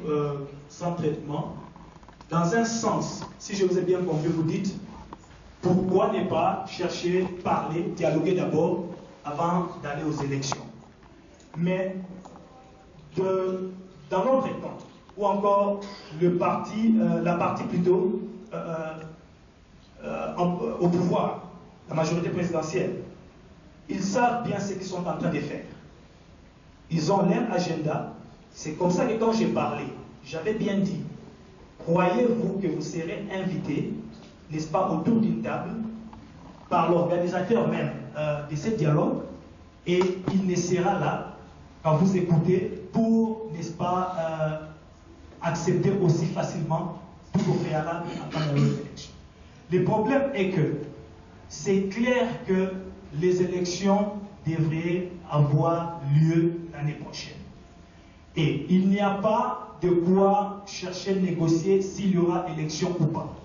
sans traitement. Dans un sens, si je vous ai bien compris, vous dites pourquoi ne pas chercher, parler, dialoguer d'abord avant d'aller aux élections. Mais dans notre temps, ou encore la partie plutôt au pouvoir, la majorité présidentielle, ils savent bien ce qu'ils sont en train de faire. Ils ont leur agenda. C'est comme ça que quand j'ai parlé, j'avais bien dit, croyez-vous que vous serez invité, n'est-ce pas, autour d'une table, par l'organisateur même de ce dialogue, et il ne sera là, quand vous écoutez, pour, n'est-ce pas, accepter aussi facilement tout au préalable avant les élections. Le problème est que c'est clair que les élections devraient avoir lieu l'année prochaine. Et il n'y a pas de quoi chercher à négocier s'il y aura élection ou pas.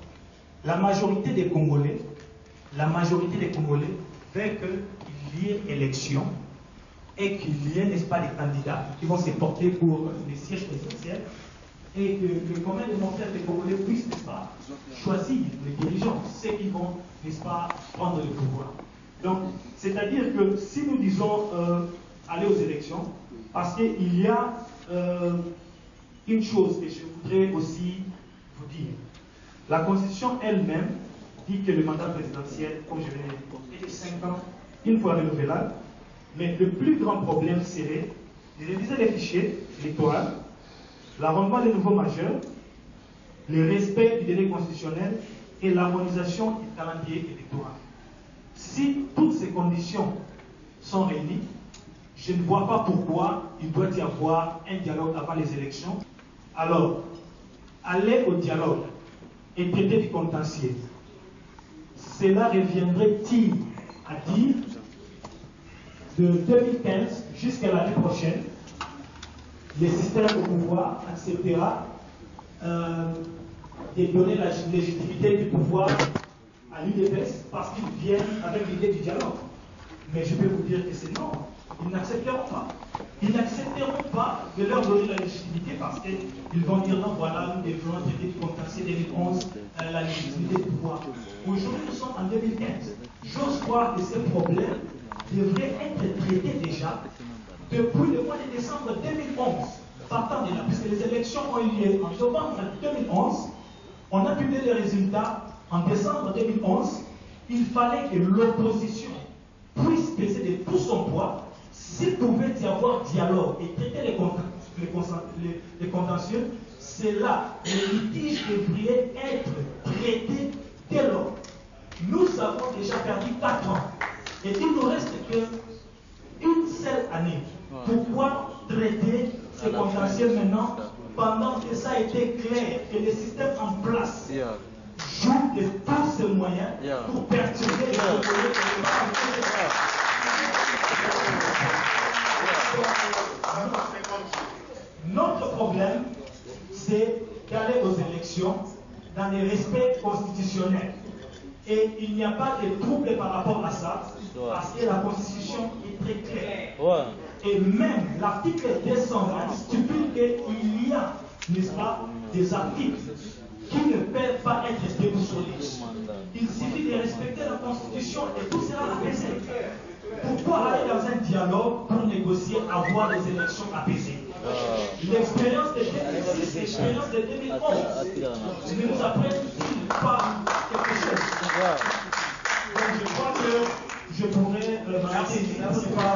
La majorité des Congolais veut qu'il y ait élection et qu'il y ait, n'est-ce pas, des candidats qui vont se porter pour les sièges présidentiels et que le commun des mortels des Congolais puissent, n'est-ce pas, choisir les dirigeants, ceux qui vont, n'est-ce pas, prendre le pouvoir. Donc, c'est-à-dire que si nous disons aller aux élections, parce qu'il y a une chose que je voudrais aussi vous dire. La Constitution elle-même dit que le mandat présidentiel, comme je l'ai dit, est de 5 ans, une fois renouvelable. Mais le plus grand problème serait de réviser les fichiers électoraux, l'amendement des nouveaux majeurs, le respect du délai constitutionnel et l'harmonisation du calendrier électoral. Si toutes ces conditions sont réunies, je ne vois pas pourquoi il doit y avoir un dialogue avant les élections. Alors, aller au dialogue et traiter du contentieux, cela reviendrait-il à dire de 2015 jusqu'à l'année prochaine, le système au pouvoir acceptera de donner la légitimité du pouvoir à l'UDPS parce qu'ils viennent avec l'idée du dialogue. Mais je peux vous dire que c'est non. Ils n'accepteront pas. Ils n'accepteront pas de leur donner la légitimité parce qu'ils vont dire non, voilà, nous devons traiter du contentieux 2011, la légitimité du pouvoir. Aujourd'hui, nous sommes en 2015. J'ose croire que ces problèmes devraient être traités déjà depuis le mois de décembre 2011. Partant de là, puisque les élections ont eu lieu en novembre 2011, on a publié les résultats en décembre 2011. Il fallait que l'opposition puisse peser de tout son poids. S'il pouvait y avoir dialogue et traiter les contentieux, c'est là que les litiges devraient être traités dès lors. Nous avons déjà perdu 4 ans et il nous reste qu'une seule année. Pourquoi traiter ces contentieux maintenant pendant que ça a été clair que le système en place joue de tous ces moyens pour perturber les Congolais? Notre problème, c'est d'aller aux élections dans les respects constitutionnels. Et il n'y a pas de trouble par rapport à ça, parce que la Constitution est très claire. Et même l'article 220 stipule qu'il y a, n'est-ce pas, des articles qui ne peuvent pas être déboussolés. Il suffit de respecter la Constitution et tout sera apaisé. Pourquoi aller dans un dialogue pour négocier, avoir des élections apaisées? L'expérience de 2006, l'expérience de 2011 ne nous apprennent pas quelque chose. Donc je crois que je pourrais m'arrêter ici pour ne pas...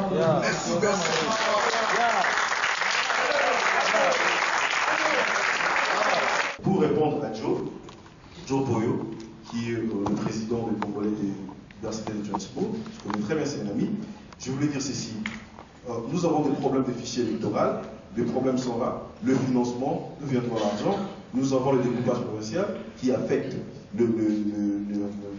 Pour répondre à Joe Boyo, qui est le président du Congolais de l'Université de Johannesburg, je connais très bien, c'est un ami, je voulais dire ceci. Nous avons des problèmes de fichiers électoraux, les problèmes sont là, le financement, d'où viendra l'argent, nous avons le découpage provincial qui affecte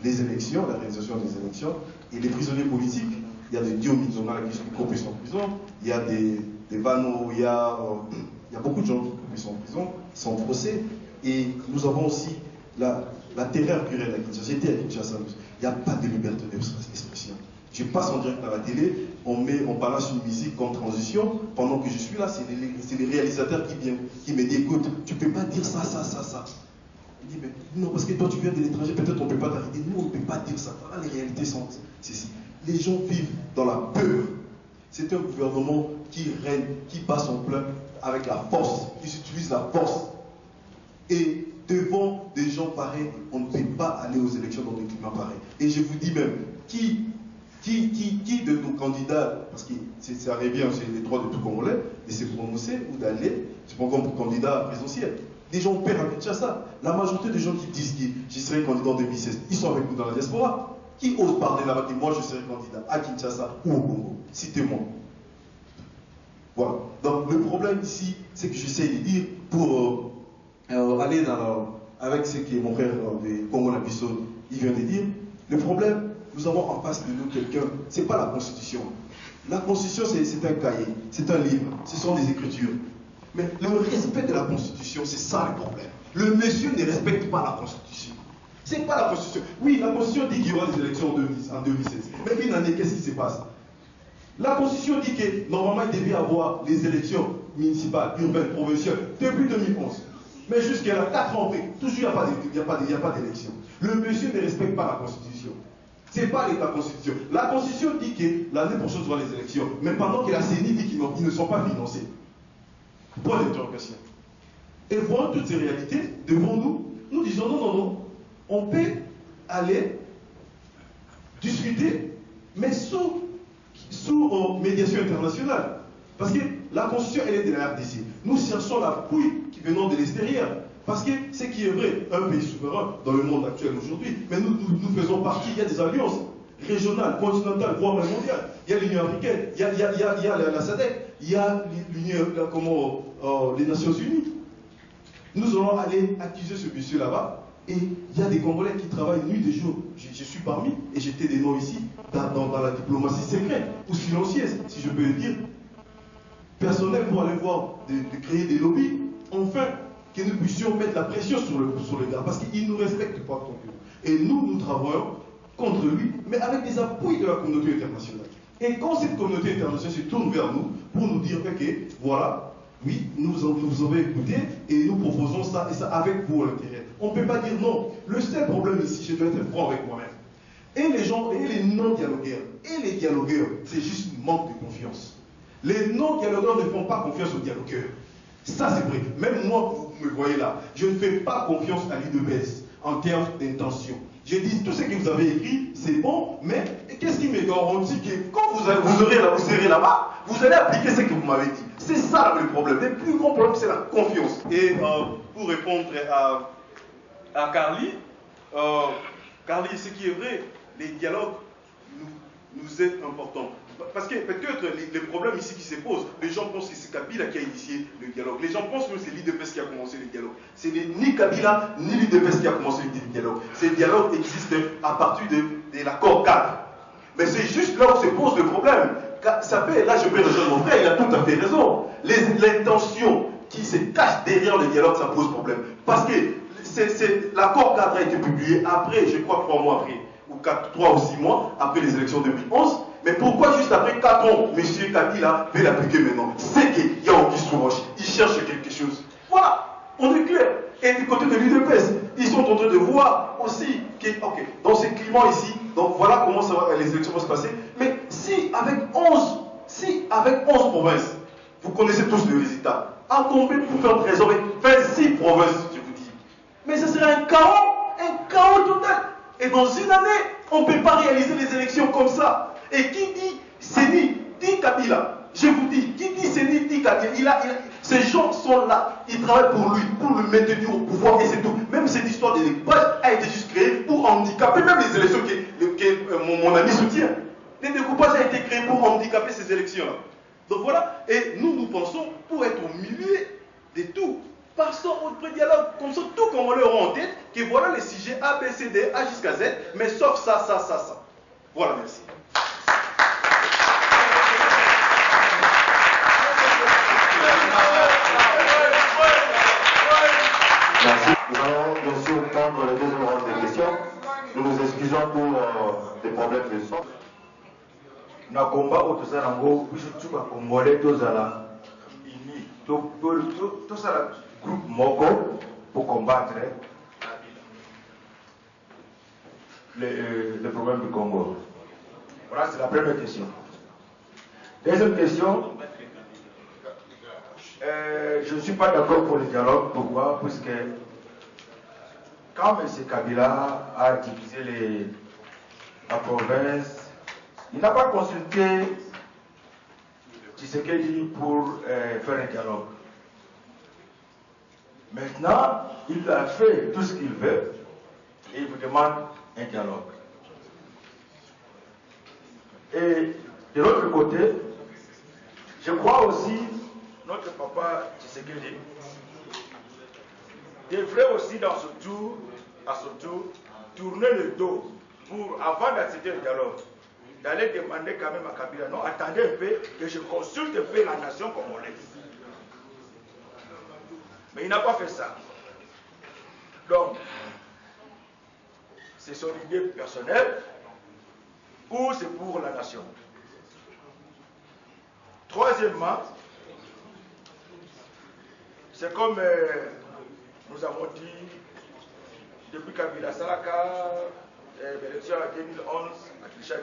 les élections, la réalisation des élections, et les prisonniers politiques, il y a des Diomizonga qui sont en prison, il y a des Vano, il y a beaucoup de gens qui sont en prison, sans procès, et nous avons aussi la terreur qui règne à Kinshasa. J'étais à Kinshasa, il n'y a pas de liberté d'expression. Je passe en direct à la télé, on balance une musique comme transition, pendant que je suis là, c'est les réalisateurs qui me disent, écoute, tu ne peux pas dire ça. Il dit, mais non, parce que toi tu viens de l'étranger, peut-être on ne peut pas t'arrêter. Nous, on ne peut pas dire ça. Voilà, les réalités sont ceci. Les gens vivent dans la peur. C'est un gouvernement qui règne, qui bat son plein avec la force, qui utilise la force. Et devant des gens pareils, on ne peut pas aller aux élections dans des climats pareils. Et je vous dis même, qui de nos candidats, parce que ça revient, c'est les droits de tout Congolais, de se prononcer ou d'aller, c'est pas comme candidat présidentiel. Des gens perdent à Kinshasa. La majorité des gens qui disent que je serai candidat en 2016, ils sont avec nous dans la diaspora. Qui ose parler là-bas que moi je serai candidat à Kinshasa ou au Congo? Citez-moi. Voilà. Donc le problème ici, c'est que j'essaie de dire, pour aller avec ce que mon frère de Congo Nabiso il vient de dire. Le problème, nous avons en face de nous quelqu'un, c'est pas la Constitution. La Constitution, c'est un cahier, c'est un livre, ce sont des écritures. Mais le respect de la Constitution, c'est ça le problème. Le monsieur ne respecte pas la Constitution. C'est pas la Constitution. Oui, la Constitution dit qu'il y aura des élections en 2016. Mais une année, qu'est-ce qui se passe? La Constitution dit que normalement il devait y avoir les élections municipales, urbaines, provinciales depuis 2011. Mais jusqu'à là, 4 ans après, toujours il n'y a pas d'élection. Le monsieur ne respecte pas la Constitution. Ce n'est pas la Constitution. La Constitution dit que l'année prochaine sera les élections. Mais pendant que la CENI dit qu'ils ne sont pas financés. Point d'interrogation. Et voyant toutes ces réalités devant nous, nous disons non. On peut aller discuter, mais sous médiation internationale. Parce que la Constitution, elle est de la RDC. Nous cherchons l'appui qui venant de l'extérieur. Parce que ce qui est vrai, un pays souverain dans le monde actuel aujourd'hui, mais nous faisons partie, il y a des alliances régionales, continentales, voire même mondiales. Il y a l'Union africaine, il y a la SADC, il y a les Nations Unies. Nous allons aller accuser ce monsieur là-bas. Et il y a des Congolais qui travaillent nuit et jour. Je suis parmi, et j'étais des noms ici, dans la diplomatie secrète, ou silencieuse, si je peux le dire, personnel pour aller voir, de créer des lobbies, enfin, que nous puissions mettre la pression sur les gars, parce qu'ils ne nous respectent pas tant que nous. Et nous travaillons contre lui, mais avec des appuis de la communauté internationale. Et quand cette communauté internationale se tourne vers nous, pour nous dire, ok, voilà, oui, nous avons écouté et nous proposons ça et ça avec vous l'intérêt. On ne peut pas dire non. Le seul problème ici, je dois être franc avec moi-même. Et les gens, et les non-dialogueurs, et les dialogueurs, c'est juste un manque de confiance. Les non-dialogueurs ne font pas confiance aux dialogueurs. Ça, c'est vrai. Même moi, vous me voyez là, je ne fais pas confiance à l'IDPS en termes d'intention. Je dis, tout ce que vous avez écrit, c'est bon, mais qu'est-ce qui me garantit que quand vous serez là-bas, vous allez appliquer ce que vous m'avez dit? C'est ça le problème. Le plus grand problème, c'est la confiance. Et pour répondre à Carly, ce qui est vrai, les dialogues nous est important. Parce que peut-être les problèmes ici qui se posent, les gens pensent que c'est Kabila qui a initié le dialogue. Les gens pensent que c'est l'IDPS qui a commencé le dialogue. Ce n'est ni Kabila ni l'IDPS qui a commencé le dialogue. Ce dialogue existe à partir de l'accord cadre. Mais c'est juste là où se pose le problème. Ça fait, là je peux rejoindre mon frère, il a tout à fait raison. L'intention qui se cache derrière le dialogue, ça pose problème. Parce que l'accord cadre a été publié après, je crois 3 mois après, ou 3 ou 6 mois après les élections de 2011. Mais pourquoi juste après 4 ans, M. Kabila veut l'appliquer maintenant? C'est qu'il y a Anguille sous roche, il cherche quelque chose. Voilà, on est clair. Et du côté de l'UDPS, ils sont en train de voir aussi que, ok, dans ce climat ici, donc voilà comment les élections vont se passer. Mais si avec 11 provinces, vous connaissez tous le résultat, à tomber pour faire trésor avec 26 provinces, je vous dis. Mais ce serait un chaos total. Et dans une année, on ne peut pas réaliser les élections comme ça. Et qui dit Séni, dit Kabila. Je vous dis, qui dit Séni, dit Kabila. Ces gens sont là, ils travaillent pour lui, pour le maintenir au pouvoir et c'est tout. Même cette histoire de découpage a été juste créée pour handicaper même les élections que mon ami soutient. Le découpage a été créé pour handicaper ces élections-là. Donc voilà, et nous pensons, pour être au milieu de tout, passons au pré-dialogue, comme ça tout comme on leur en tête, que voilà les sujets A, B, C, D, A jusqu'à Z, mais sauf ça. Voilà, merci. Merci. Nous allons bien sûr prendre le deuxième round de questions. Nous nous excusons pour des problèmes de son. Na combat au tozala ngo biso tuka congolais tozala uni tozala groupe moko pour combattre le problème du Congo. Voilà, c'est la première question. Deuxième question, je ne suis pas d'accord pour le dialogue. Pourquoi? Puisque quand M. Kabila a divisé la province, il n'a pas consulté Tshisekedi pour faire un dialogue. Maintenant, il a fait tout ce qu'il veut et il vous demande un dialogue. Et de l'autre côté, je crois aussi, notre papa Tshisekedi devrait aussi à son tour, tourner le dos pour, avant d'accéder au dialogue, d'aller demander quand même à Kabila, non, attendez un peu, que je consulte un peu la nation congolaise. Mais il n'a pas fait ça. Donc, c'est son idée personnelle ou c'est pour la nation. Troisièmement, c'est comme nous avons dit depuis Kabila Salaka, l'élection en 2011 à Kinshasa,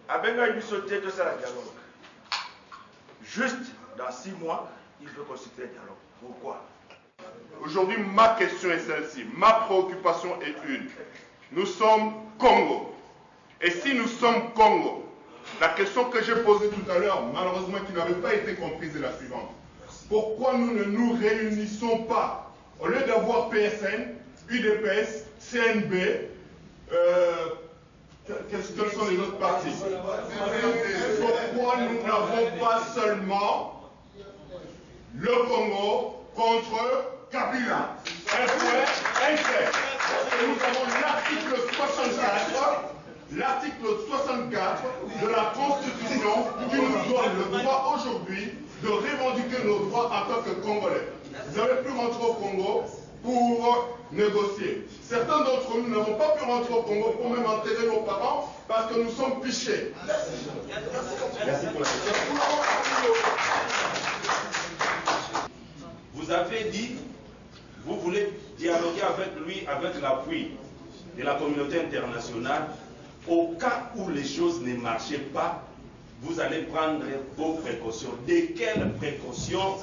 Abenga il sauté de ça la dialogue. Juste dans 6 mois, il veut constituer un dialogue. Pourquoi? Aujourd'hui, ma question est celle-ci. Ma préoccupation est une. Nous sommes Congo. Et si nous sommes Congo, la question que j'ai posée tout à l'heure, malheureusement qui n'avait pas été comprise, est la suivante. Pourquoi nous ne nous réunissons pas, au lieu d'avoir PSN, UDPS, CNB, quels sont les autres partis? Pourquoi nous n'avons pas seulement le Congo contre Kabila? Nous avons l'article 64 de la Constitution qui nous donne le droit aujourd'hui de revendiquer nos droits en tant que Congolais. Vous avez pu rentrer au Congo pour négocier. Certains d'entre nous n'avons pas pu rentrer au Congo pour même enterrer nos parents parce que nous sommes pichés. Merci pour la question. Vous avez dit, vous voulez dialoguer avec lui avec l'appui de la communauté internationale. Au cas où les choses ne marchaient pas, vous allez prendre vos précautions. De quelles précautions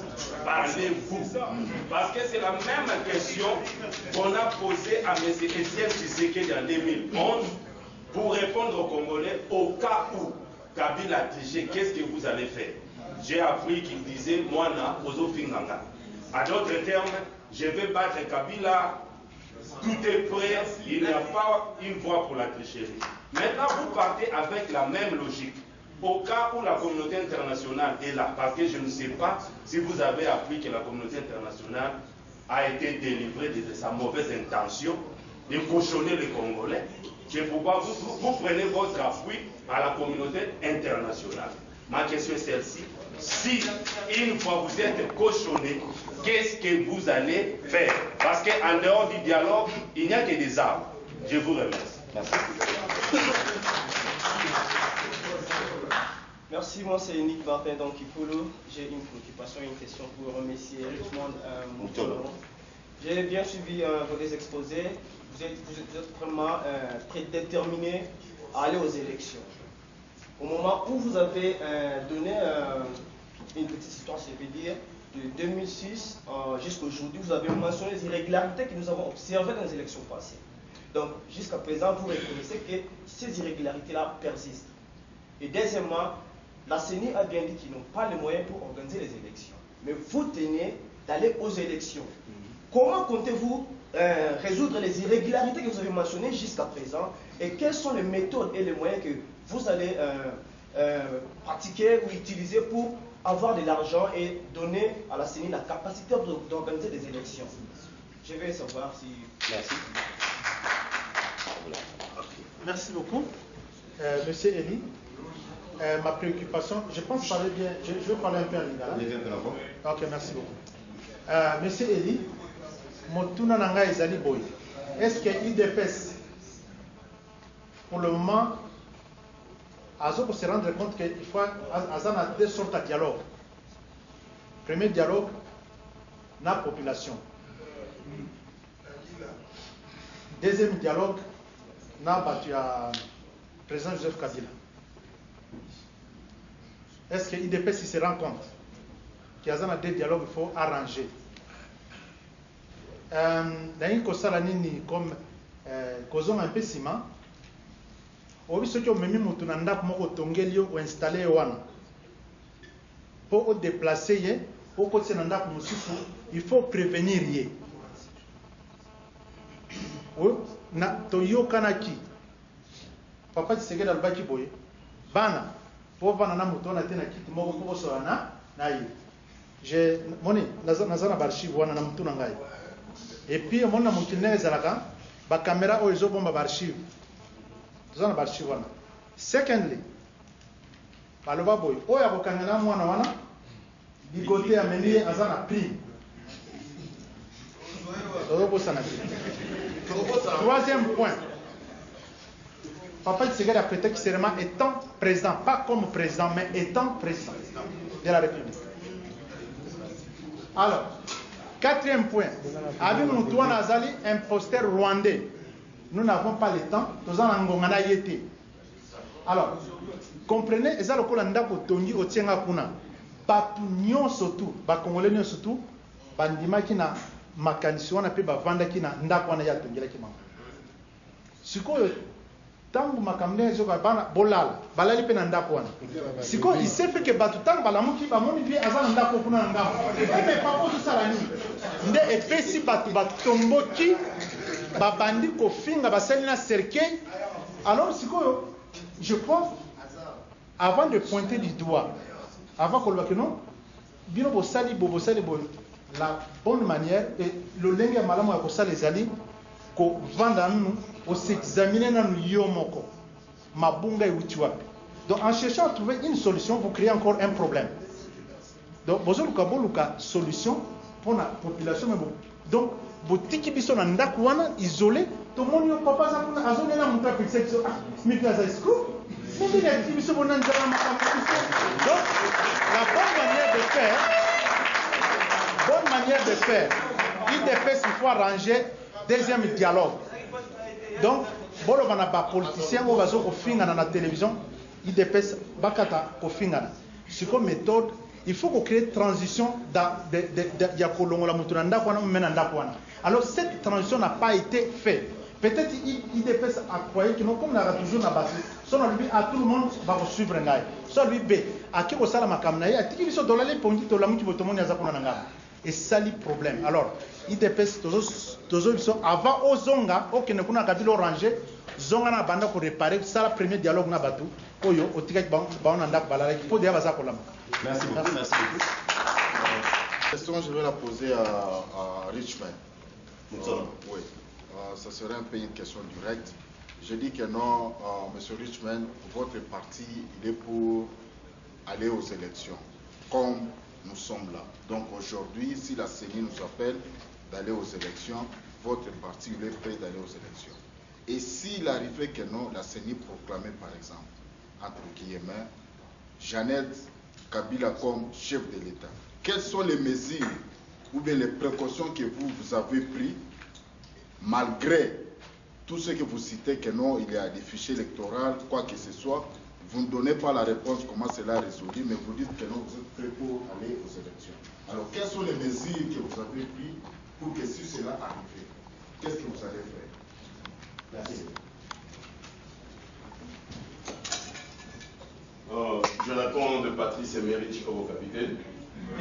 parlez-vous? Parce que c'est la même question qu'on a posée à M. Etienne Tshisekedi en 2011 pour répondre aux Congolais au cas où Kabila a triché, qu'est-ce que vous allez faire? J'ai appris qu'il disait « Moana Ozo Finganga ». À d'autres termes, je vais battre Kabila, tout est prêt, il n'y a pas une voie pour la tricherie. Maintenant, vous partez avec la même logique. Au cas où la communauté internationale est là, parce que je ne sais pas si vous avez appris que la communauté internationale a été délivrée de sa mauvaise intention de cochonner les Congolais, c'est pourquoi vous prenez votre appui à la communauté internationale. Ma question est celle-ci. Si une fois vous êtes cochonné, qu'est-ce que vous allez faire? Parce qu'en dehors du dialogue, il n'y a que des armes. Je vous remercie. Merci. Merci, moi c'est Nick Martin d'Ankifolo. J'ai une préoccupation et une question pour remercier Richmond Moutolo. J'ai bien suivi vos exposés. Vous êtes vraiment très déterminé à aller aux élections. Au moment où vous avez donné une petite histoire, je veux dire, de 2006 jusqu'à aujourd'hui, vous avez mentionné les irrégularités que nous avons observées dans les élections passées. Donc, jusqu'à présent, vous reconnaissez que ces irrégularités-là persistent. Et deuxièmement, la CENI a bien dit qu'ils n'ont pas les moyens pour organiser les élections. Mais vous tenez d'aller aux élections. Comment comptez-vous résoudre les irrégularités que vous avez mentionnées jusqu'à présent? Et quelles sont les méthodes et les moyens que vous allez pratiquer ou utiliser pour avoir de l'argent et donner à la CENI la capacité d'organiser des élections? Je vais savoir si... Merci. Merci beaucoup. Monsieur Eli, ma préoccupation, je pense parler bien, je vais parler un peu en lingala. Ok, merci beaucoup. Monsieur Eli, Motuna Nanga Ezali Boy, est-ce que l'IDPS, pour le moment, pour se rendre compte qu'il faut avoir deux sortes de dialogue. Premier dialogue, la population. Deuxième dialogue, na battu à président Joseph Kabila. Est-ce que l'IDPS se rend compte qu'il y a deux dialogues qu'il faut arranger? Comme causons un peu ciment, au ce que même mutuna ndap moko tongelio ou installer wana pour déplacer pour côté ndap mususu, il faut prévenir yé. Na toyo kanaki papa Tshisekedi albaki boye bana po bana na mutona tena kiti moko ko so na ye j'ai moni nazana barchive wana na mtu nangai et puis mon na mukine ezalaka ba caméra o ezobomba barchive tozana barchive wana. Secondly baloba boy oya kokangana mwana wana bigote ameni azana prix. Troisième point, Papa Tshisekedi a prêté seulement étant président, pas comme président, mais étant président de la République. Alors, quatrième point, Abi Moutouana Azali, imposteur rwandais. Nous n'avons pas le temps, nous avons ngongana yete. Alors, comprenez, et ça le kolanda ko tongi o tienga kuna. Batu nyonso tu, ba congolais nyonso tu, bandima kina makanisi wana pe bavanda kina ndako wana ya tongela ki mama. Sikoyo tangu makamne ezo bana bolala, balali pe na ndako wana. Sikoyo isepe ke batu tangu balamuki bamoni bi azana ndako kuna ndako. Ebe papa tout ça la nuit. Nde epesi batu batomboki babandi ko finga basali na cercueil. Alors sikoyo je pense avant de pointer du doigt, avant qu'on le voit non, bino bosali la bonne manière et le lengue malamu ya kosala ezali ko vanda nous au s'examiner na yomoko mabunga euti wapi. Donc en cherchant à trouver une solution vous créez encore un problème. Donc boluka solution pour la population mais bon. Donc botiki biso na ndako wana isolé to moni papa za kuna azone na muta pixection mi plaza escroc. Donc la bonne manière de faire, IDPS il faut arranger deuxième dialogue. Donc, bolo bana ba politicien ou bazo ko finga na télévision, IDPS bakata ko finga. C'est comme méthode, il faut qu'on crée transition de ya kolongola mutuna ndako na mena ndako wana. Alors cette transition n'a pas été faite. Peut-être IDPS a croyé que nous, comme on a toujours na base, soit lui à tout le monde va suivre ngai. Soit lui B, à qui ko sala makamna ya tiki biso dolale pongi to lamu ki botomo nya zakona nanga. Et ça le problème. Alors, IDPS tozo biso avant ozonga okene kuna kabilo ranger zonga na banda ko réparer ça le premier dialogue na batu oyo otika ba on anda balala il faut déjà baza ko lamu. Merci beaucoup, merci beaucoup. Question, je vais la poser à Richman. Oui. Ça serait un peu une question directe. Je dis que non, M. Richman, votre parti, il est pour aller aux élections, comme nous sommes là. Donc aujourd'hui, si la CENI nous appelle d'aller aux élections, votre parti, il est prêt d'aller aux élections. Et s'il arrivait que non, la CENI proclamait par exemple, entre guillemets, Jeannette Kabila comme chef de l'État, quelles sont les mesures ou bien les précautions que vous avez prises malgré tout ce que vous citez, que non, il y a des fichiers électoraux, quoi que ce soit, vous ne donnez pas la réponse comment cela est résolu, mais vous dites que non, vous êtes prêt pour aller aux élections. Alors, quelles sont les mesures que vous avez prises pour que si cela arrive, qu'est-ce que vous allez faire? Merci. Je réponds au nom de Patrice Emery Chikobo Capitaine.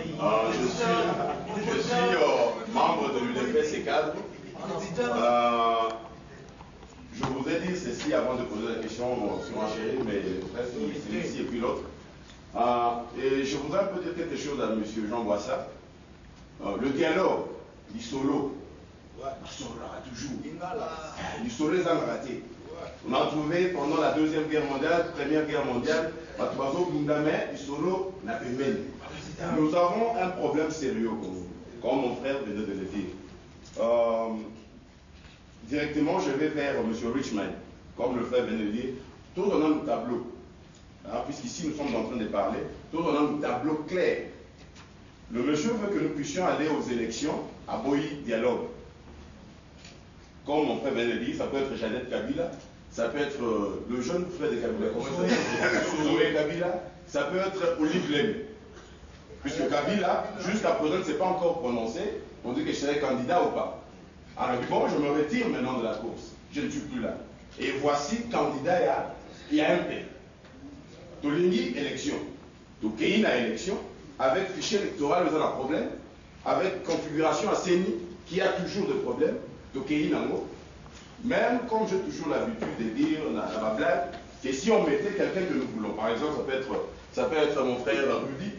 Je suis membre de l'UDPS et cadre. Je vous ai dit ceci avant de poser la question sur ma chérie, mais presque c'est ici et puis l'autre. Et je voudrais un peu dire quelque chose à M. Jean Boissat. Le dialogue, du solo, toujours. Du solo, les ont raté. On a trouvé pendant la Deuxième Guerre mondiale, Première Guerre mondiale, nous avons un problème sérieux, comme mon frère venait de le dire. Directement, je vais vers M. Richman, comme le frère venait de le dire, tout en un tableau, puisqu'ici nous sommes en train de parler, tout en un tableau clair. Le monsieur veut que nous puissions aller aux élections à Boyi Dialogue. Comme mon frère venait de le dire, ça peut être Jeannette Kabila, ça peut être le jeune frère de Kabila, Soué Kabila, ça peut être Olive Lem. Puisque Kabila, jusqu'à présent, ne s'est pas encore prononcé, on dit que je serai candidat ou pas. Alors bon, je me retire maintenant de la course, je ne suis plus là. Et voici candidat, il y a un pays. Tolingi, élection. Tokeina, élection. Avec fichier électoral, vous avez un problème. Avec configuration à CENI, qui a toujours des problèmes. Tokeina, même comme j'ai toujours l'habitude de dire dans ma blague, que si on mettait quelqu'un que nous voulons, par exemple, ça peut être mon frère Rudy,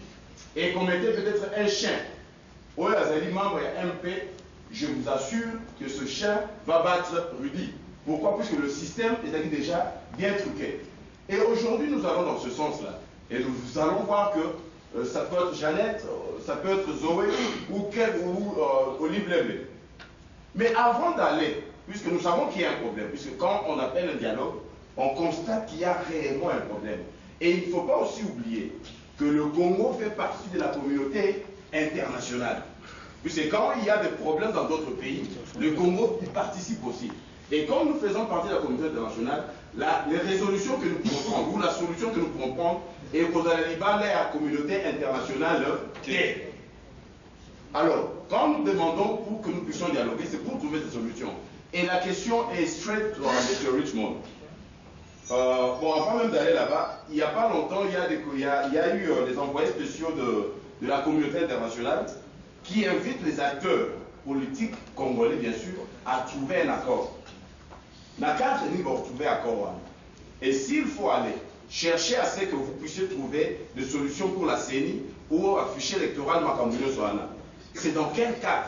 et qu'on mettait peut-être un chien, ou un membre et un MP, je vous assure que ce chien va battre Rudy. Pourquoi? Puisque le système est déjà bien truqué. Et aujourd'hui, nous allons dans ce sens-là. Et nous allons voir que ça peut être Jeannette, ça peut être Zoé ou Olive Lévé. Mais avant d'aller, puisque nous savons qu'il y a un problème, puisque quand on appelle un dialogue, on constate qu'il y a réellement un problème. Et il ne faut pas aussi oublier que le Congo fait partie de la communauté internationale. Puisque quand il y a des problèmes dans d'autres pays, le Congo y participe aussi. Et comme nous faisons partie de la communauté internationale, les résolutions que nous pouvons prendre, ou la solution que nous pouvons prendre, est pour la communauté internationale. Alors, quand nous demandons pour que nous puissions dialoguer, c'est pour trouver des solutions. Et la question est straight to M. Richmond. Bon, avant même d'aller là-bas, il n'y a pas longtemps, il y a eu des envoyés spéciaux de la communauté internationale qui invitent les acteurs politiques congolais, bien sûr, à trouver un accord. Nakar Denis va retrouver un accord. Et s'il faut aller chercher à ce que vous puissiez trouver des solutions pour la CENI ou un fichier électoral Makambouyo Soana, c'est dans quel cadre?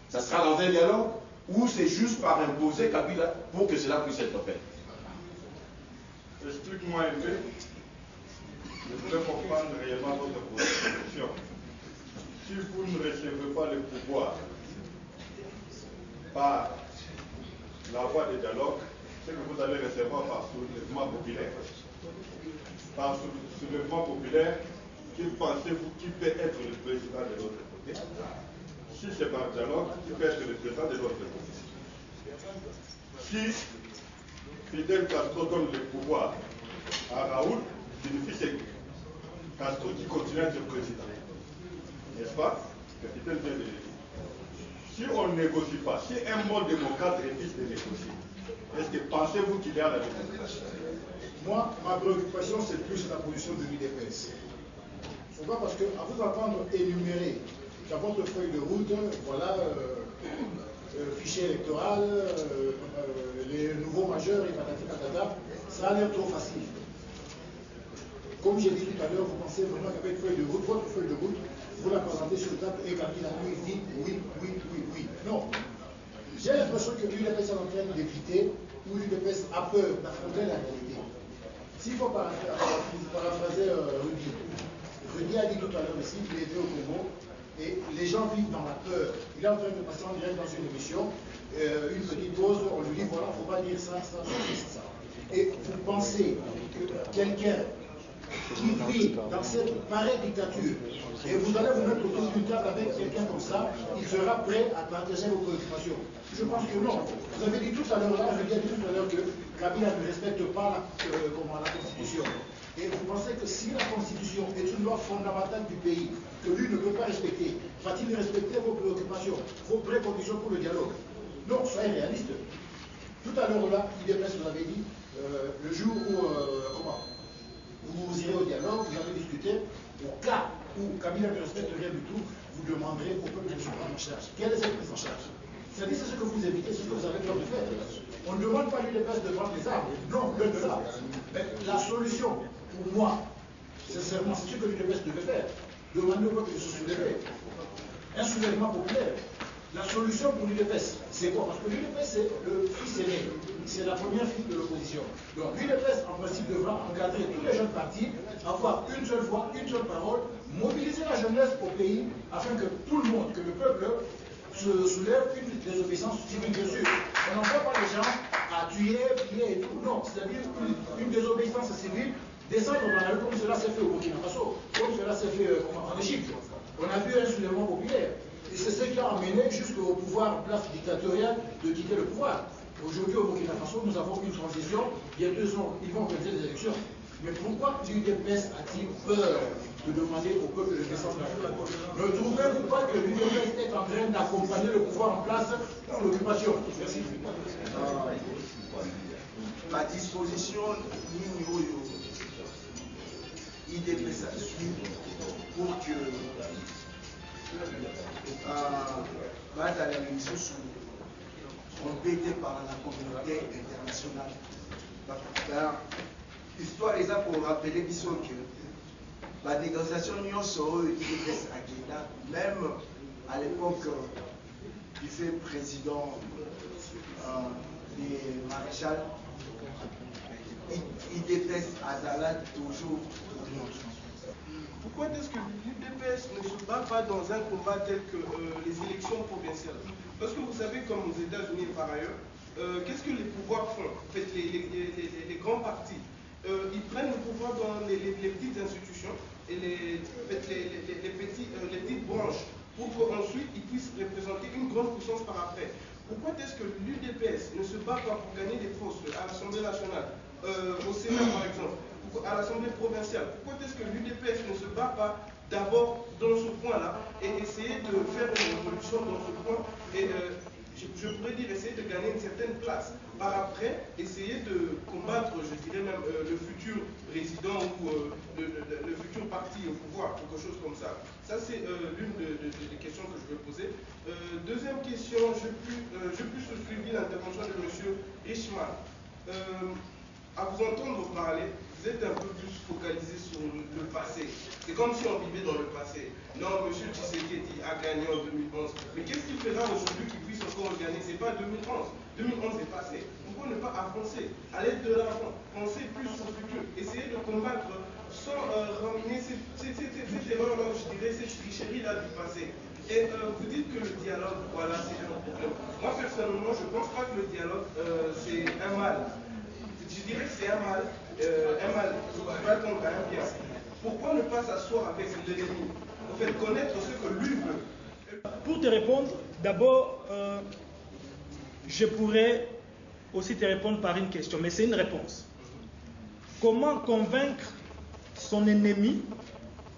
Ça sera dans un dialogue ou c'est juste par imposer Kabila pour que cela puisse être fait? Explique-moi un peu. Je veux comprendre réellement votre position. Si vous ne recevez pas le pouvoir par la voie du dialogue, c'est que vous allez recevoir par soulèvement populaire. Par soulèvement populaire, qui pensez-vous qui peut être le président de l'autre côté? Si c'est par dialogue, qui peut être le président de l'autre côté? Si Fidel Castro donne le pouvoir à Raoul, signifie que Castro qui continue à être président. N'est-ce pas? Que Fidel vient de le dire. Si on ne négocie pas, si un mot démocrate refuse de négocier, est-ce que pensez-vous qu'il y a la démocratie? Moi, ma préoccupation, c'est plus la position de l'UDPS. Pourquoi? Parce qu'à vous entendre énumérer dans votre feuille de route, voilà, fichier électoral, les nouveaux majeurs et patati patata, ça a l'air trop facile. Comme j'ai dit tout à l'heure, vous pensez vraiment qu'avec feuille de route, votre feuille de route, vous la présentez sur le table et quand il a dit oui. Non. J'ai l'impression que l'UDPS est en train d'éviter ou l'UDPS a peur d'affronter la réalité. S'il faut paraphraser Rudy a dit tout à l'heure ici qu'il était au Congo et les gens vivent dans la peur. Il est en train de passer en direct dans une émission, une petite pause, on lui dit voilà, il ne faut pas dire ça. Et vous pensez que quelqu'un qui vit dans cette pareille dictature, et vous allez vous mettre autour d'une table avec quelqu'un comme ça, il sera prêt à partager vos préoccupations. Je pense que non. Vous avez dit tout à l'heure, je viens de dire tout à l'heure que Kabila ne respecte pas la Constitution. Et vous pensez que si la Constitution est une loi fondamentale du pays, que lui ne peut pas respecter, va-t-il respecter vos préoccupations, vos préconditions pour le dialogue? Non, soyez réaliste. Tout à l'heure là, IDPS vous avez dit, le jour où vous irez au dialogue, vous avez discuté, au cas où Kabila ne respecte rien du tout, vous demanderez au peuple de se prendre en charge. Quelle est cette prise en charge? C'est-à-dire c'est ce que vous évitez, c'est ce que vous avez peur de faire. On ne demande pas à l'UDPS de prendre les armes, non, loin de là. Mais la solution, pour moi, sincèrement, c'est ce que l'UDPS devait faire. Demander au peuple de se soulever. Un soulèvement populaire. La solution pour l'UDPS, c'est quoi? Parce que l'UDPS, c'est le fils aîné. C'est la première fille de l'opposition. Donc l'UDPS, en principe, devra encadrer tous les jeunes partis, avoir une seule voix, une seule parole, mobiliser la jeunesse au pays, afin que tout le monde, que le peuple se soulève une désobéissance civile, bien sûr. On n'envoie pas les gens à tuer, piller et tout. Non, c'est-à-dire une désobéissance civile, descendre dans la rue comme cela s'est fait au Burkina Faso, comme cela s'est fait en Égypte. On a vu un soulèvement populaire. Et c'est ce qui a amené jusqu'au pouvoir en place dictatorial de quitter le pouvoir. Aujourd'hui, au Burkina Faso, nous avons une transition. Il y a 2 ans, ils vont organiser des élections. Mais pourquoi l'UDPS a-t-il peur de demander au peuple de descendre la rue? Ne trouvez-vous pas que l'UDPS est en train d'accompagner le pouvoir en place pour l'occupation? Merci. La disposition IDPS à suivre pour que l'élection soit complétée par la communauté internationale. L'histoire est là pour rappeler que la négociation UDPS Agenda, même à l'époque du fait président des maréchals, UDPS Azala toujours. Pourquoi est-ce que l'UDPS ne se bat pas dans un combat tel que les élections provinciales? Parce que vous savez, comme aux États-Unis et par ailleurs, qu'est-ce que les pouvoirs font? En fait, les grands partis, ils prennent le pouvoir dans les petites institutions et les petites branches pour qu'ensuite ils puissent représenter une grande puissance par après. Pourquoi est-ce que l'UDPS ne se bat pas pour gagner des postes à l'Assemblée nationale, au Sénat par exemple, à l'Assemblée provinciale? Pourquoi est-ce que l'UDPS ne se bat pas d'abord dans ce point-là et essayer de faire une révolution dans ce point et je pourrais dire essayer de gagner une certaine place. Par après, essayer de combattre, je dirais même, le futur président ou le futur parti au pouvoir, quelque chose comme ça. Ça, c'est l'une des questions que je veux poser. Deuxième question, j'ai plus suivi l'intervention de M. Richman. À vous entendre parler, vous êtes un peu plus focalisé sur le passé. C'est comme si on vivait dans le passé. Non, M. Tshisekedi a gagné en 2011. Mais qu'est-ce qu'il fera aujourd'hui qu'il puisse encore gagner? Ce n'est pas 2011. 2011 est passé. Pourquoi ne pas avancer? Aller de l'avant, penser plus au futur, essayer de combattre sans ramener cette erreur-là, je dirais, cette tricherie-là du passé. Et vous dites que le dialogue, voilà, c'est un problème. Moi, personnellement, je ne pense pas que le dialogue, c'est un mal. Je dirais que c'est un mal qui va contre un bien. Pourquoi ne pas s'asseoir avec l'ennemi? En fait, connaître ce que lui veut. Pour te répondre, d'abord, je pourrais aussi te répondre par une question, mais c'est une réponse. Comment convaincre son ennemi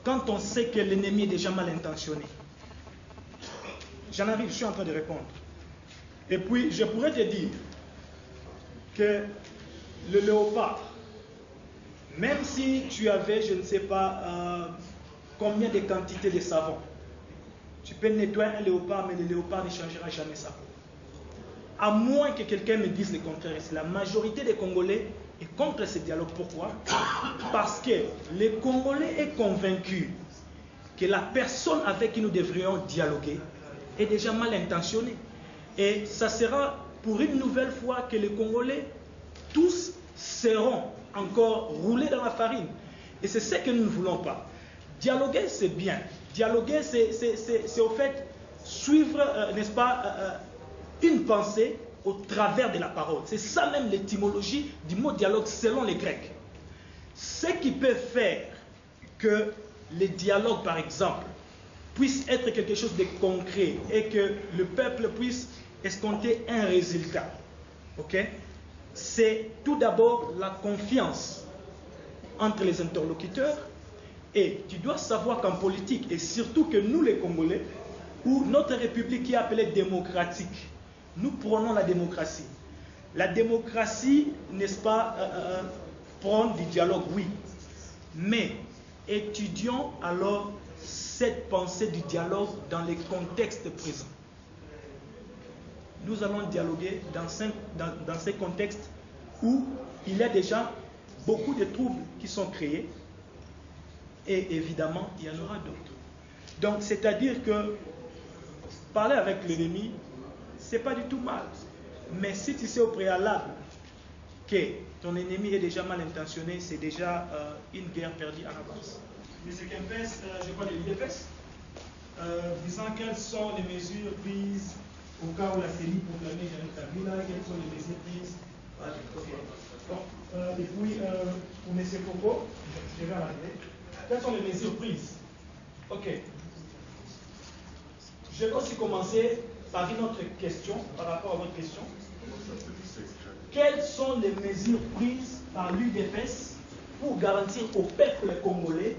quand on sait que l'ennemi est déjà mal intentionné? J'en arrive, je suis en train de répondre. Et puis, je pourrais te dire que le léopard, même si tu avais, je ne sais pas, combien de quantités de savon, tu peux nettoyer un léopard, mais le léopard ne changera jamais sa peau. À moins que quelqu'un me dise le contraire. La majorité des Congolais est contre ce dialogue. Pourquoi? Parce que les Congolais est convaincu que la personne avec qui nous devrions dialoguer est déjà mal intentionnée. Et ça sera pour une nouvelle fois que les Congolais, tous seront encore roulés dans la farine. Et c'est ce que nous ne voulons pas. Dialoguer, c'est bien. Dialoguer, c'est au fait suivre, n'est-ce pas, une pensée au travers de la parole. C'est ça même l'étymologie du mot dialogue selon les Grecs. Ce qui peut faire que les dialogues, par exemple, puissent être quelque chose de concret et que le peuple puisse escompter un résultat. Ok? C'est tout d'abord la confiance entre les interlocuteurs. Et tu dois savoir qu'en politique, et surtout que nous les Congolais, où notre république qui est appelée démocratique, nous prenons la démocratie. La démocratie, n'est-ce pas, prendre du dialogue, oui. Mais étudions alors cette pensée du dialogue dans les contextes présents. Nous allons dialoguer dans ces contextes où il y a déjà beaucoup de troubles qui sont créés et évidemment il y en aura d'autres. Donc c'est-à-dire que parler avec l'ennemi, c'est pas du tout mal. Mais si tu sais au préalable que ton ennemi est déjà mal intentionné, c'est déjà une guerre perdue à l'avance. Monsieur Kempes, je crois de l'UDPS, disant quelles sont les mesures prises au cas où la CENI proclamée Jean-Luc Kabila, quelles sont les mesures prises. Et puis, pour M. Coco, je vais en arriver. Quelles sont les mesures prises? Ok. Je vais aussi commencer par une autre question, par rapport à votre question. Quelles sont les mesures prises par l'UDPS pour garantir au peuple congolais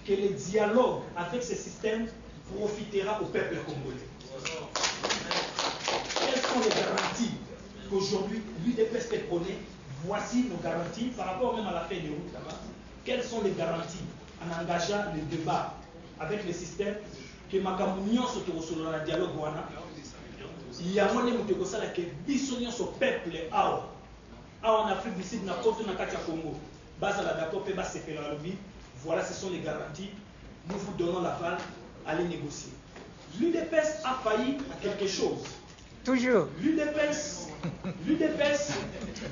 que le dialogue avec ce système profitera au peuple congolais? Quelles sont les garanties qu'aujourd'hui l'UDPS peut connaître? Voici nos garanties par rapport même à la feuille de route là-bas. Quelles sont les garanties en engageant le débat avec le système que makambo nyonso tokosolola na dialogue wana yango nde moto ekosala ke biso nyonso peuple awa en Afrique du Sud na poto na kati ya Congo bazala d'accord mpe basepela lobi Voilà, ce sont les garanties. Nous vous donnons l'aval, allez négocier. L'UDPS a failli à quelque chose. Toujours. L'UDPS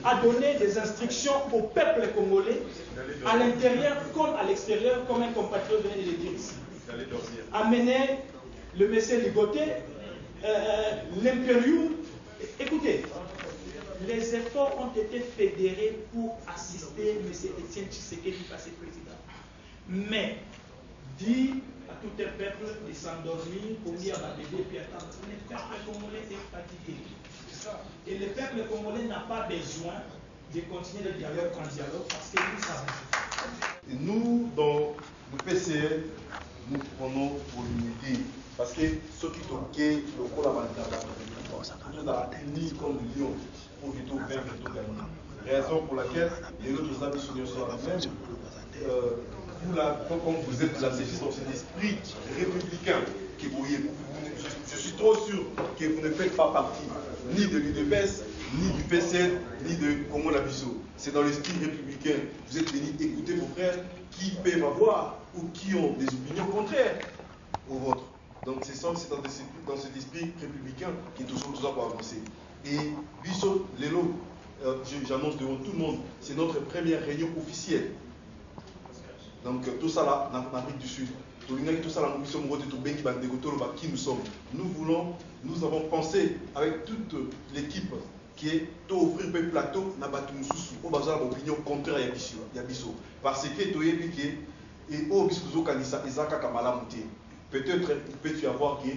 a donné des instructions au peuple congolais, à l'intérieur comme à l'extérieur, comme un compatriote venait de le dire ici. Amener le monsieur Ligoté, l'impérium. Écoutez, les efforts ont été fédérés pour assister M. Etienne Tshisekedi passer président. Mais, dit à tout un peuple de s'endormir, pour dire à bébé, puis attendre. Le peuple congolais est fatigué. Et le peuple congolais n'a pas besoin de continuer le dialogue en dialogue parce que nous savons. Et nous, dans le PCL, nous prenons pour l'unité. Parce que ceux qui toquent, le collaborateur, nous avons unis comme lion pour que tout vaincre et tout gagner. Raison pour laquelle les autres amis sont la même. Vous, là, comme vous êtes là, c'est juste dans cet esprit républicain que vous voyez. Je suis trop sûr que vous ne faites pas partie ni de l'UDPS, ni du PCL, ni de Congo Labiso. C'est dans l'esprit républicain. Vous êtes venus écouter vos frères qui peuvent avoir ou qui ont des opinions contraires aux vôtres. Donc c'est dans cet esprit républicain qui est toujours pour avancer. Et Bisso, Lelo, j'annonce devant tout le monde, c'est notre première réunion officielle. Donc tout ça là, en Afrique du Sud. Tout ça là, qui nous sommes. Nous avons pensé avec toute l'équipe qui est offrir un plateau na batu mususu au bazar opinion contraire à Bisso. Parce que toyebi que et au biso kanisa ezaka kamala muté. Peut-être il peut y avoir que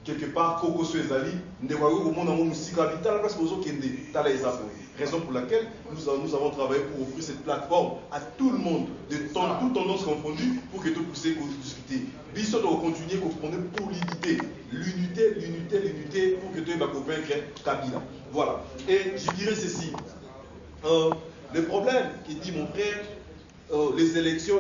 quelque part Koko Suezali ne voit au monde en musika vital parce que vous kende tala ezapo. Raison pour laquelle nous avons travaillé pour offrir cette plateforme à tout le monde, de toutes tendances confondues, pour que tout puisse discuter. Bisso doit continuer à comprendre pour l'unité, pour que tout va convaincre Kabila. Voilà. Et je dirais ceci. Le problème qui dit mon frère, les élections.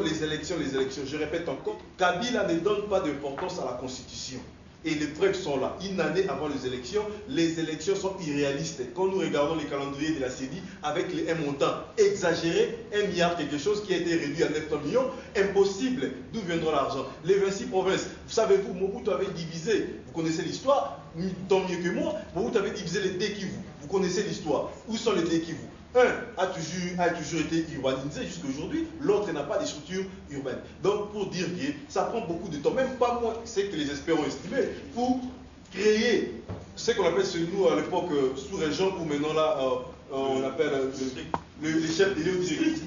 Je répète encore, Kabila ne donne pas d'importance à la Constitution. Et les preuves sont là. Une année avant les élections sont irréalistes. Quand nous regardons les calendriers de la CEDI, avec un montant exagéré, 1 milliard quelque chose qui a été réduit à 900 millions, impossible. D'où viendra l'argent? Les 26 provinces, savez-vous, Mobutu avait divisé, vous connaissez l'histoire, tant mieux que moi, Mobutu avait divisé les Dékivu. Vous connaissez l'histoire. Où sont les Dékivu? Un a toujours été urbanisé jusqu'à aujourd'hui, l'autre n'a pas de structure urbaine. Donc pour dire que ça prend beaucoup de temps, même pas moi, c'est que les experts ont estimé, pour créer ce qu'on appelle chez nous à l'époque sous-région, ou maintenant là on appelle les chefs de district.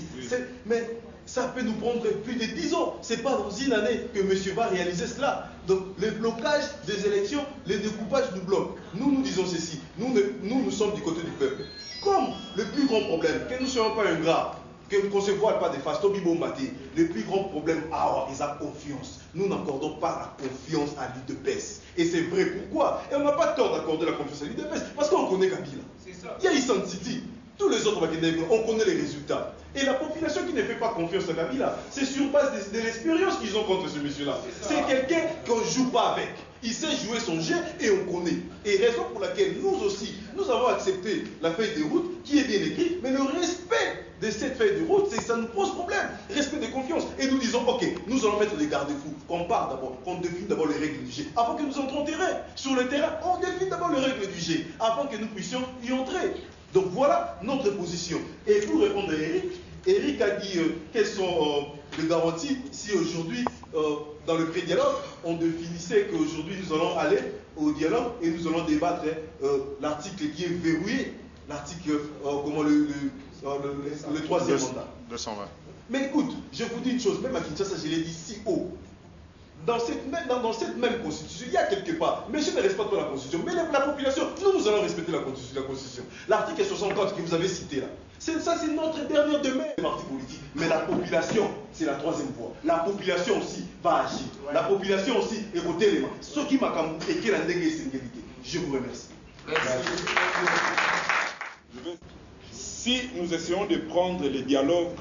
Mais ça peut nous prendre plus de 10 ans. Ce n'est pas dans une année que monsieur va réaliser cela. Donc le blocage des élections, le découpage nous bloque. Nous disons ceci, nous sommes du côté du peuple. Comme le plus grand problème, que nous ne soyons pas ingrats, que nous ne concevions pas des fastos bibombatés, le plus grand problème, c'est la confiance. Nous n'accordons pas la confiance à l'UDPS. Et c'est vrai, pourquoi? Et on n'a pas tort d'accorder la confiance à l'UDPS, parce qu'on connaît Kabila. Il y a Isan City. Tous les autres, on connaît les résultats. Et la population qui ne fait pas confiance à Kabila, c'est sur base de l'expérience qu'ils ont contre ce monsieur-là. C'est quelqu'un qu'on ne joue pas avec. Il sait jouer son jeu et on connaît. Et raison pour laquelle nous aussi, nous avons accepté la feuille de route qui est bien écrite, mais le respect de cette feuille de route, ça nous pose problème. Respect de confiance. Et nous disons, ok, nous allons mettre des garde-fous. Qu'on part d'abord, qu'on définisse d'abord les règles du jeu. Avant que nous entrons au terrain. Sur le terrain, on définit d'abord les règles du jeu. Avant que nous puissions y entrer. Donc voilà notre position. Et pour répondre à Eric a dit quelles sont les garanties si aujourd'hui, dans le pré-dialogue, on définissait qu'aujourd'hui nous allons aller au dialogue et nous allons débattre l'article qui est verrouillé, l'article, le troisième mandat. 220. Mais écoute, je vous dis une chose, même à Kinshasa, je l'ai dit si haut. Dans cette même constitution, il y a quelque part, mais je ne respecte pas la constitution, mais la population, nous allons respecter la constitution. L'article 64 que vous avez cité là, ça c'est notre dernier demeure des partis politiques. Mais la population, c'est la troisième voie. La population aussi va agir. La population aussi, écoutez les mains. Ce qui m'a écrit la négation, je vous remercie. Si nous essayons de prendre les dialogues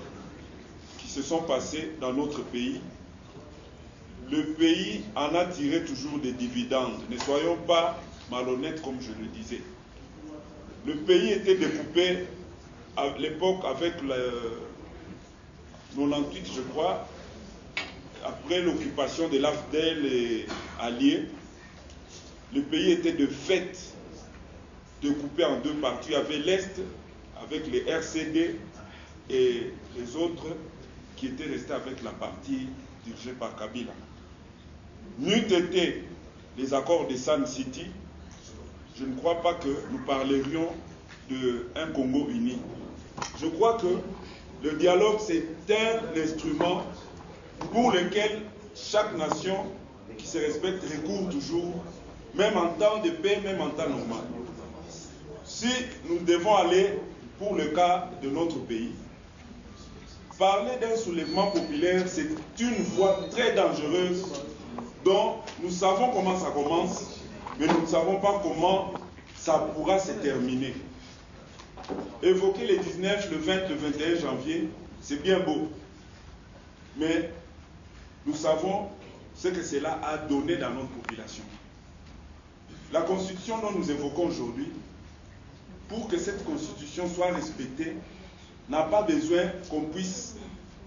qui se sont passés dans notre pays, le pays en a tiré toujours des dividendes. Ne soyons pas malhonnêtes comme je le disais. Le pays était découpé à l'époque avec le 98, je crois, après l'occupation de l'AFDEL et alliés, le pays était de fait découpé en deux parties. Il y avait l'Est avec les RCD et les autres qui étaient restés avec la partie dirigée par Kabila. N'eût été les accords de Sun City, je ne crois pas que nous parlerions d'un Congo uni. Je crois que le dialogue, c'est un instrument pour lequel chaque nation qui se respecte recourt toujours, même en temps de paix, même en temps normal. Si nous devons aller pour le cas de notre pays, parler d'un soulèvement populaire, c'est une voie très dangereuse dont nous savons comment ça commence, mais nous ne savons pas comment ça pourra se terminer. Évoquer les 19, le 20, le 21 janvier, c'est bien beau. Mais nous savons ce que cela a donné dans notre population. La constitution dont nous évoquons aujourd'hui, pour que cette constitution soit respectée, n'a pas besoin qu'on puisse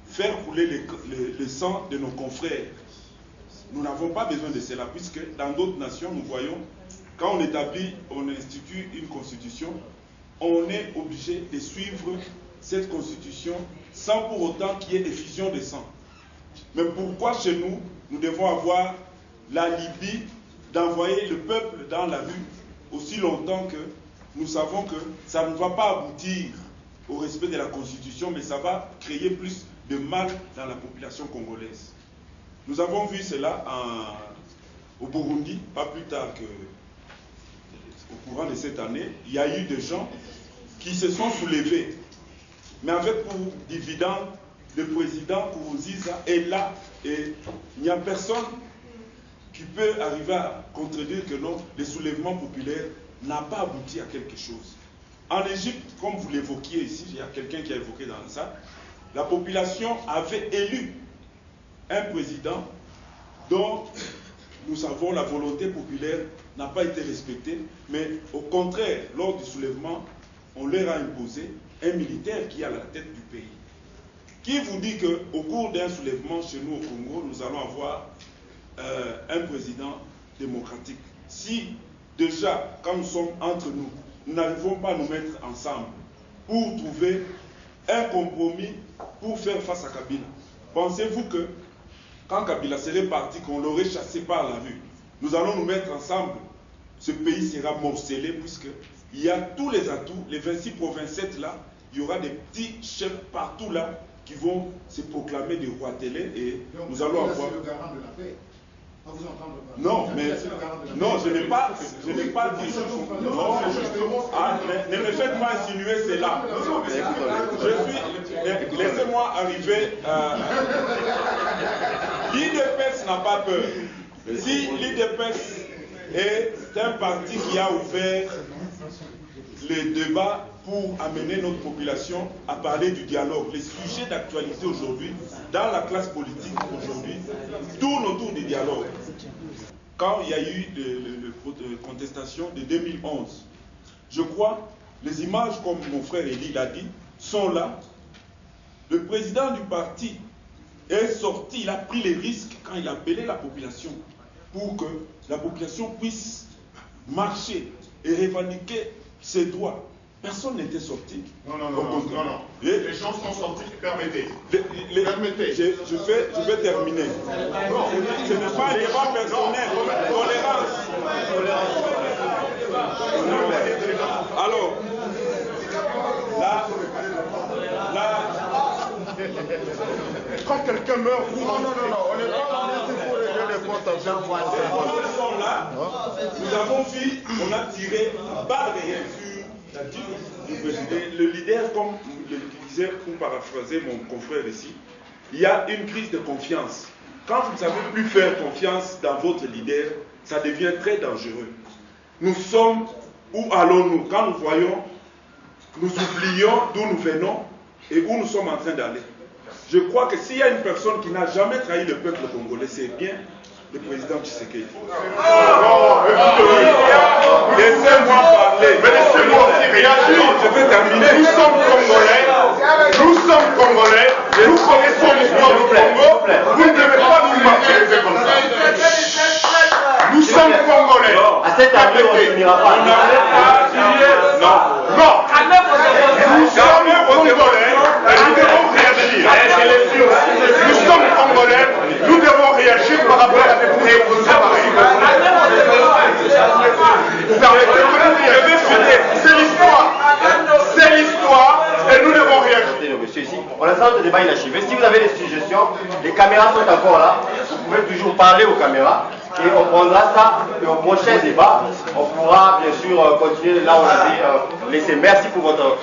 faire couler le sang de nos confrères. Nous n'avons pas besoin de cela, puisque dans d'autres nations, nous voyons, quand on établit, on institue une constitution, on est obligé de suivre cette constitution sans pour autant qu'il y ait effusion de sang. Mais pourquoi chez nous, nous devons avoir l'alibi d'envoyer le peuple dans la rue aussi longtemps que nous savons que ça ne va pas aboutir au respect de la Constitution, mais ça va créer plus de mal dans la population congolaise. Nous avons vu cela au Burundi, pas plus tard qu'au courant de cette année. Il y a eu des gens qui se sont soulevés, mais avec pour dividende le président Kourouziza est là et il n'y a personne qui peut arriver à contredire que non, le soulèvement populaire n'a pas abouti à quelque chose. En Égypte, comme vous l'évoquiez ici, il y a quelqu'un qui a évoqué dans la salle, la population avait élu un président dont nous savons la volonté populaire n'a pas été respectée, mais au contraire, lors du soulèvement, on leur a imposé un militaire qui est à la tête du pays. Qui vous dit qu'au cours d'un soulèvement chez nous au Congo, nous allons avoir un président démocratique? Si déjà, quand nous sommes entre nous, nous n'arrivons pas à nous mettre ensemble pour trouver un compromis pour faire face à Kabila, pensez-vous que quand Kabila serait parti, qu'on l'aurait chassé par la rue, nous allons nous mettre ensemble, ce pays sera morcelé puisqu'il y a tous les atouts, les 26 provinces là, il y aura des petits chefs partout là qui vont se proclamer des rois télé et donc, nous allons avoir... le garant de la paix. Non, mais non, je n'ai pas dit. Non, ah, ne me faites pas insinuer cela. Laissez-moi arriver. L'IDPS n'a pas peur. Si l'IDPS est un parti qui a ouvert les débats pour amener notre population à parler du dialogue, les sujets d'actualité aujourd'hui, dans la classe politique aujourd'hui, tournent autour du dialogue. Quand il y a eu la contestation de 2011, je crois, les images, comme mon frère Elie l'a dit, sont là. Le président du parti est sorti, il a pris les risques quand il a appelé la population pour que la population puisse marcher et revendiquer ses droits. Personne n'était sorti. Non. Les gens sont sortis, permettez. Permettez. Je vais terminer. Ce n'est pas un débat personnel. Tolérance. Alors, là, quand quelqu'un meurt, vous... Non, on n'est pas là pour régler les comptes avec nous sommes là, nous avons vu, on a tiré balle réelle sur la tire du président. Le leader, comme le disait, pour paraphraser mon confrère ici, il y a une crise de confiance. Quand vous ne savez plus faire confiance dans votre leader, ça devient très dangereux. Nous sommes, où allons-nous? Quand nous voyons, nous oublions d'où nous venons et où nous sommes en train d'aller. Je crois que s'il y a une personne qui n'a jamais trahi le peuple congolais, c'est bien le président Tshisekedi. Laissez-moi parler. Mais laissez-moi aussi réagir. Je vais terminer. Nous sommes Congolais. Nous connaissons l'histoire du Congo. Vous ne devez pas nous cette année, on ne finira pas. Non. Nous sommes congolais et nous devons réagir. Nous sommes congolais, nous devons réagir par rapport à des faits pareils. C'est l'histoire. C'est l'histoire et nous devons réagir. Monsieur, ici, on attend le débat inachevé. Si vous avez des suggestions, les caméras sont encore là. Vous pouvez toujours parler aux caméras. Et on prendra ça et au prochain débat, on pourra bien sûr continuer là où on a laissé. Merci pour votre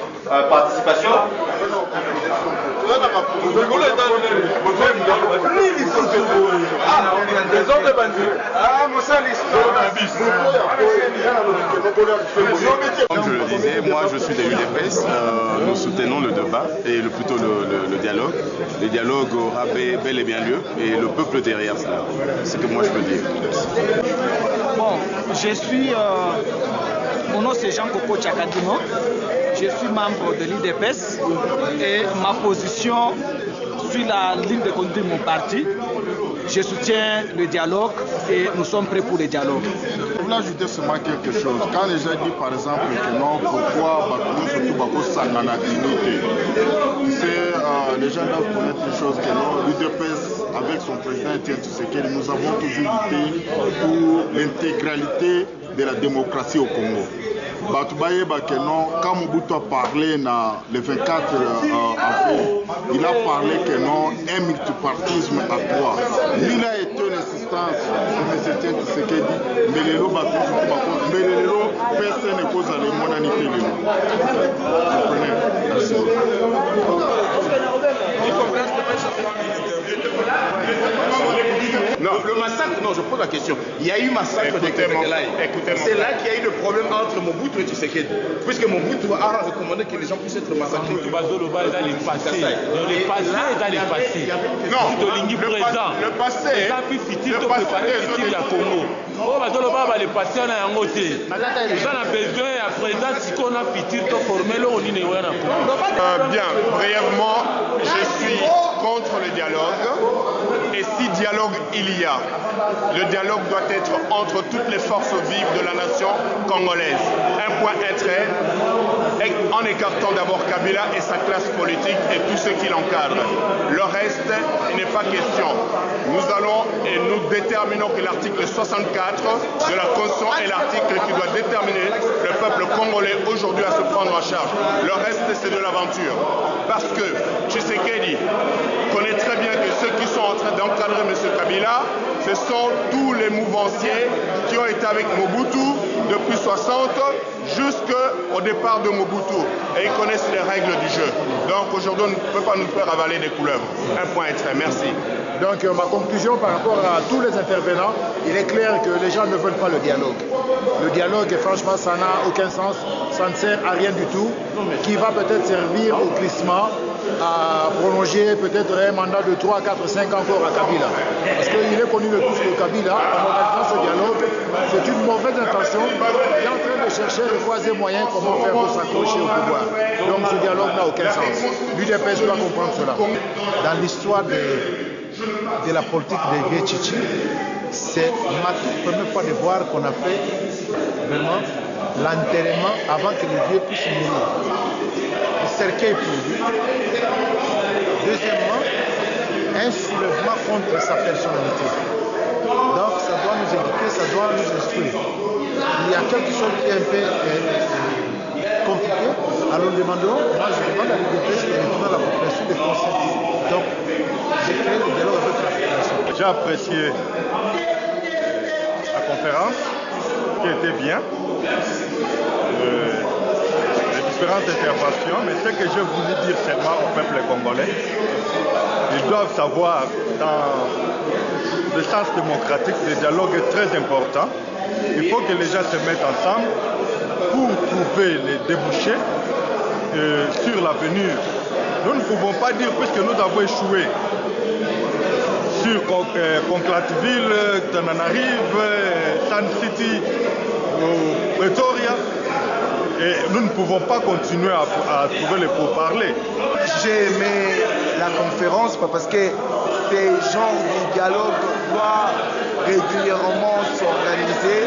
participation. Comme je le disais, moi je suis de l'UDPS, nous soutenons le débat et plutôt le dialogue. Le dialogue aura bel et bien lieu et le peuple derrière cela. C'est ce que moi je peux dire. Bon, je suis, mon nom c'est Jean-Coco Tchakadino, je suis membre de l'IDPS et ma position sur la ligne de conduite de mon parti, je soutiens le dialogue et nous sommes prêts pour le dialogue. Je voulais ajouter seulement quelque chose. Quand les gens disent par exemple que non, pourquoi Bakou, surtout Bakou Sananakinoté, c'est les gens doivent connaître une chose que non, l'UDPS avec son président Etienne Tshisekedi, nous avons toujours lutté pour l'intégralité de la démocratie au Congo. Quand Mobutu a parlé le 24 avril, il a parlé que non, un multipartisme à trois. Il a été une assistance de M. Etienne Tshisekedi, mais les lots personne ne cause les monanités. Merci beaucoup. Non, le massacre, non, je pose la question. Il y a eu massacre de Kekelaï. C'est là qu'il y a eu le problème entre Mobutu et Tshisekedi. Puisque Mobutu a recommandé que les gens puissent être massacrés. Non, le passé est dans les passés. Non, le passé. Le passé, on a un côté. On a besoin à présent si on a futur to former le on est Bien, brièvement, je suis contre le dialogue. Et si dialogue il y a, le dialogue doit être entre toutes les forces vives de la nation congolaise. Un point intérêt, en écartant d'abord Kabila et sa classe politique et tous ceux qui l'encadrent. Le reste, il n'est pas question. Nous allons et nous déterminons que l'article 64 de la Constitution est l'article qui doit déterminer le peuple congolais aujourd'hui à se prendre en charge. Le reste, c'est de l'aventure. Parce que Tshisekedi connaît très bien que ceux qui sont en train d'encadrer M. Kabila, ce sont tous les mouvanciers qui ont été avec Mobutu depuis 60 jusqu'au départ de Mobutu. Et ils connaissent les règles du jeu. Donc aujourd'hui, on ne peut pas nous faire avaler des couleuvres. Un point est très. Merci. Donc ma conclusion par rapport à tous les intervenants, il est clair que les gens ne veulent pas le dialogue. Le dialogue, franchement, ça n'a aucun sens, ça ne sert à rien du tout, qui va peut-être servir au glissement, à prolonger peut-être un mandat de 3, 4, 5 ans encore à Kabila. Parce qu'il est connu de tous que Kabila, en organisant ce dialogue, c'est une mauvaise intention. Il est en train de chercher le troisième moyen, comment faire pour s'accrocher au pouvoir. Donc ce dialogue n'a aucun sens. L'UDPS doit comprendre cela. Dans l'histoire de la politique des vieux Chichi, c'est ma toute première fois de voir qu'on a fait vraiment l'enterrement avant que le vieux puisse mourir. Le cercueil pour lui. Deuxièmement, un soulèvement contre sa personnalité. Donc ça doit nous éduquer, ça doit nous instruire. Il y a quelque chose qui est un peu compliqué. Alors nous demandons, moi je demande à l'UDPS de retourner à la population de conscience. Donc j'ai créé le dialogue avec la population. J'ai apprécié la conférence qui était bien. Les différentes interventions, mais ce que je voulais dire seulement au peuple congolais, ils doivent savoir dans le sens démocratique, le dialogue est très important. Il faut que les gens se mettent ensemble pour trouver les débouchés sur l'avenir. Nous ne pouvons pas dire, puisque nous avons échoué sur Conklatville, Tananarive, Sun City, Pretoria, et nous ne pouvons pas continuer à trouver les pourparlers. J'ai aimé la conférence parce que ces genres de dialogue doivent régulièrement s'organiser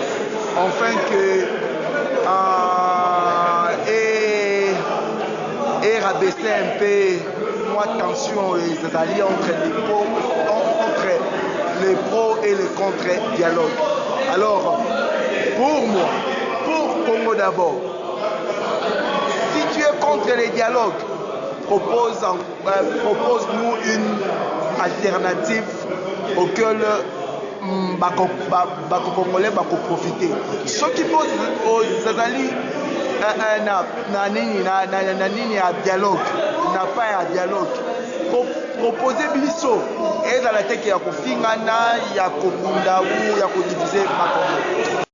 enfin que et rabaisser un peu moi tension les alliés entre les pros et les contre-dialogues. Alors, pour moi, pour Congo d'abord, si tu es contre les dialogues, propose-nous une alternative auquel Congolais va profiter. Ce qui pose aux alliés na dialogue, n'a pas un dialogue. Proposer biso et dans la tête ya kofingana ya kokunda ou ya kodiviser Makongo.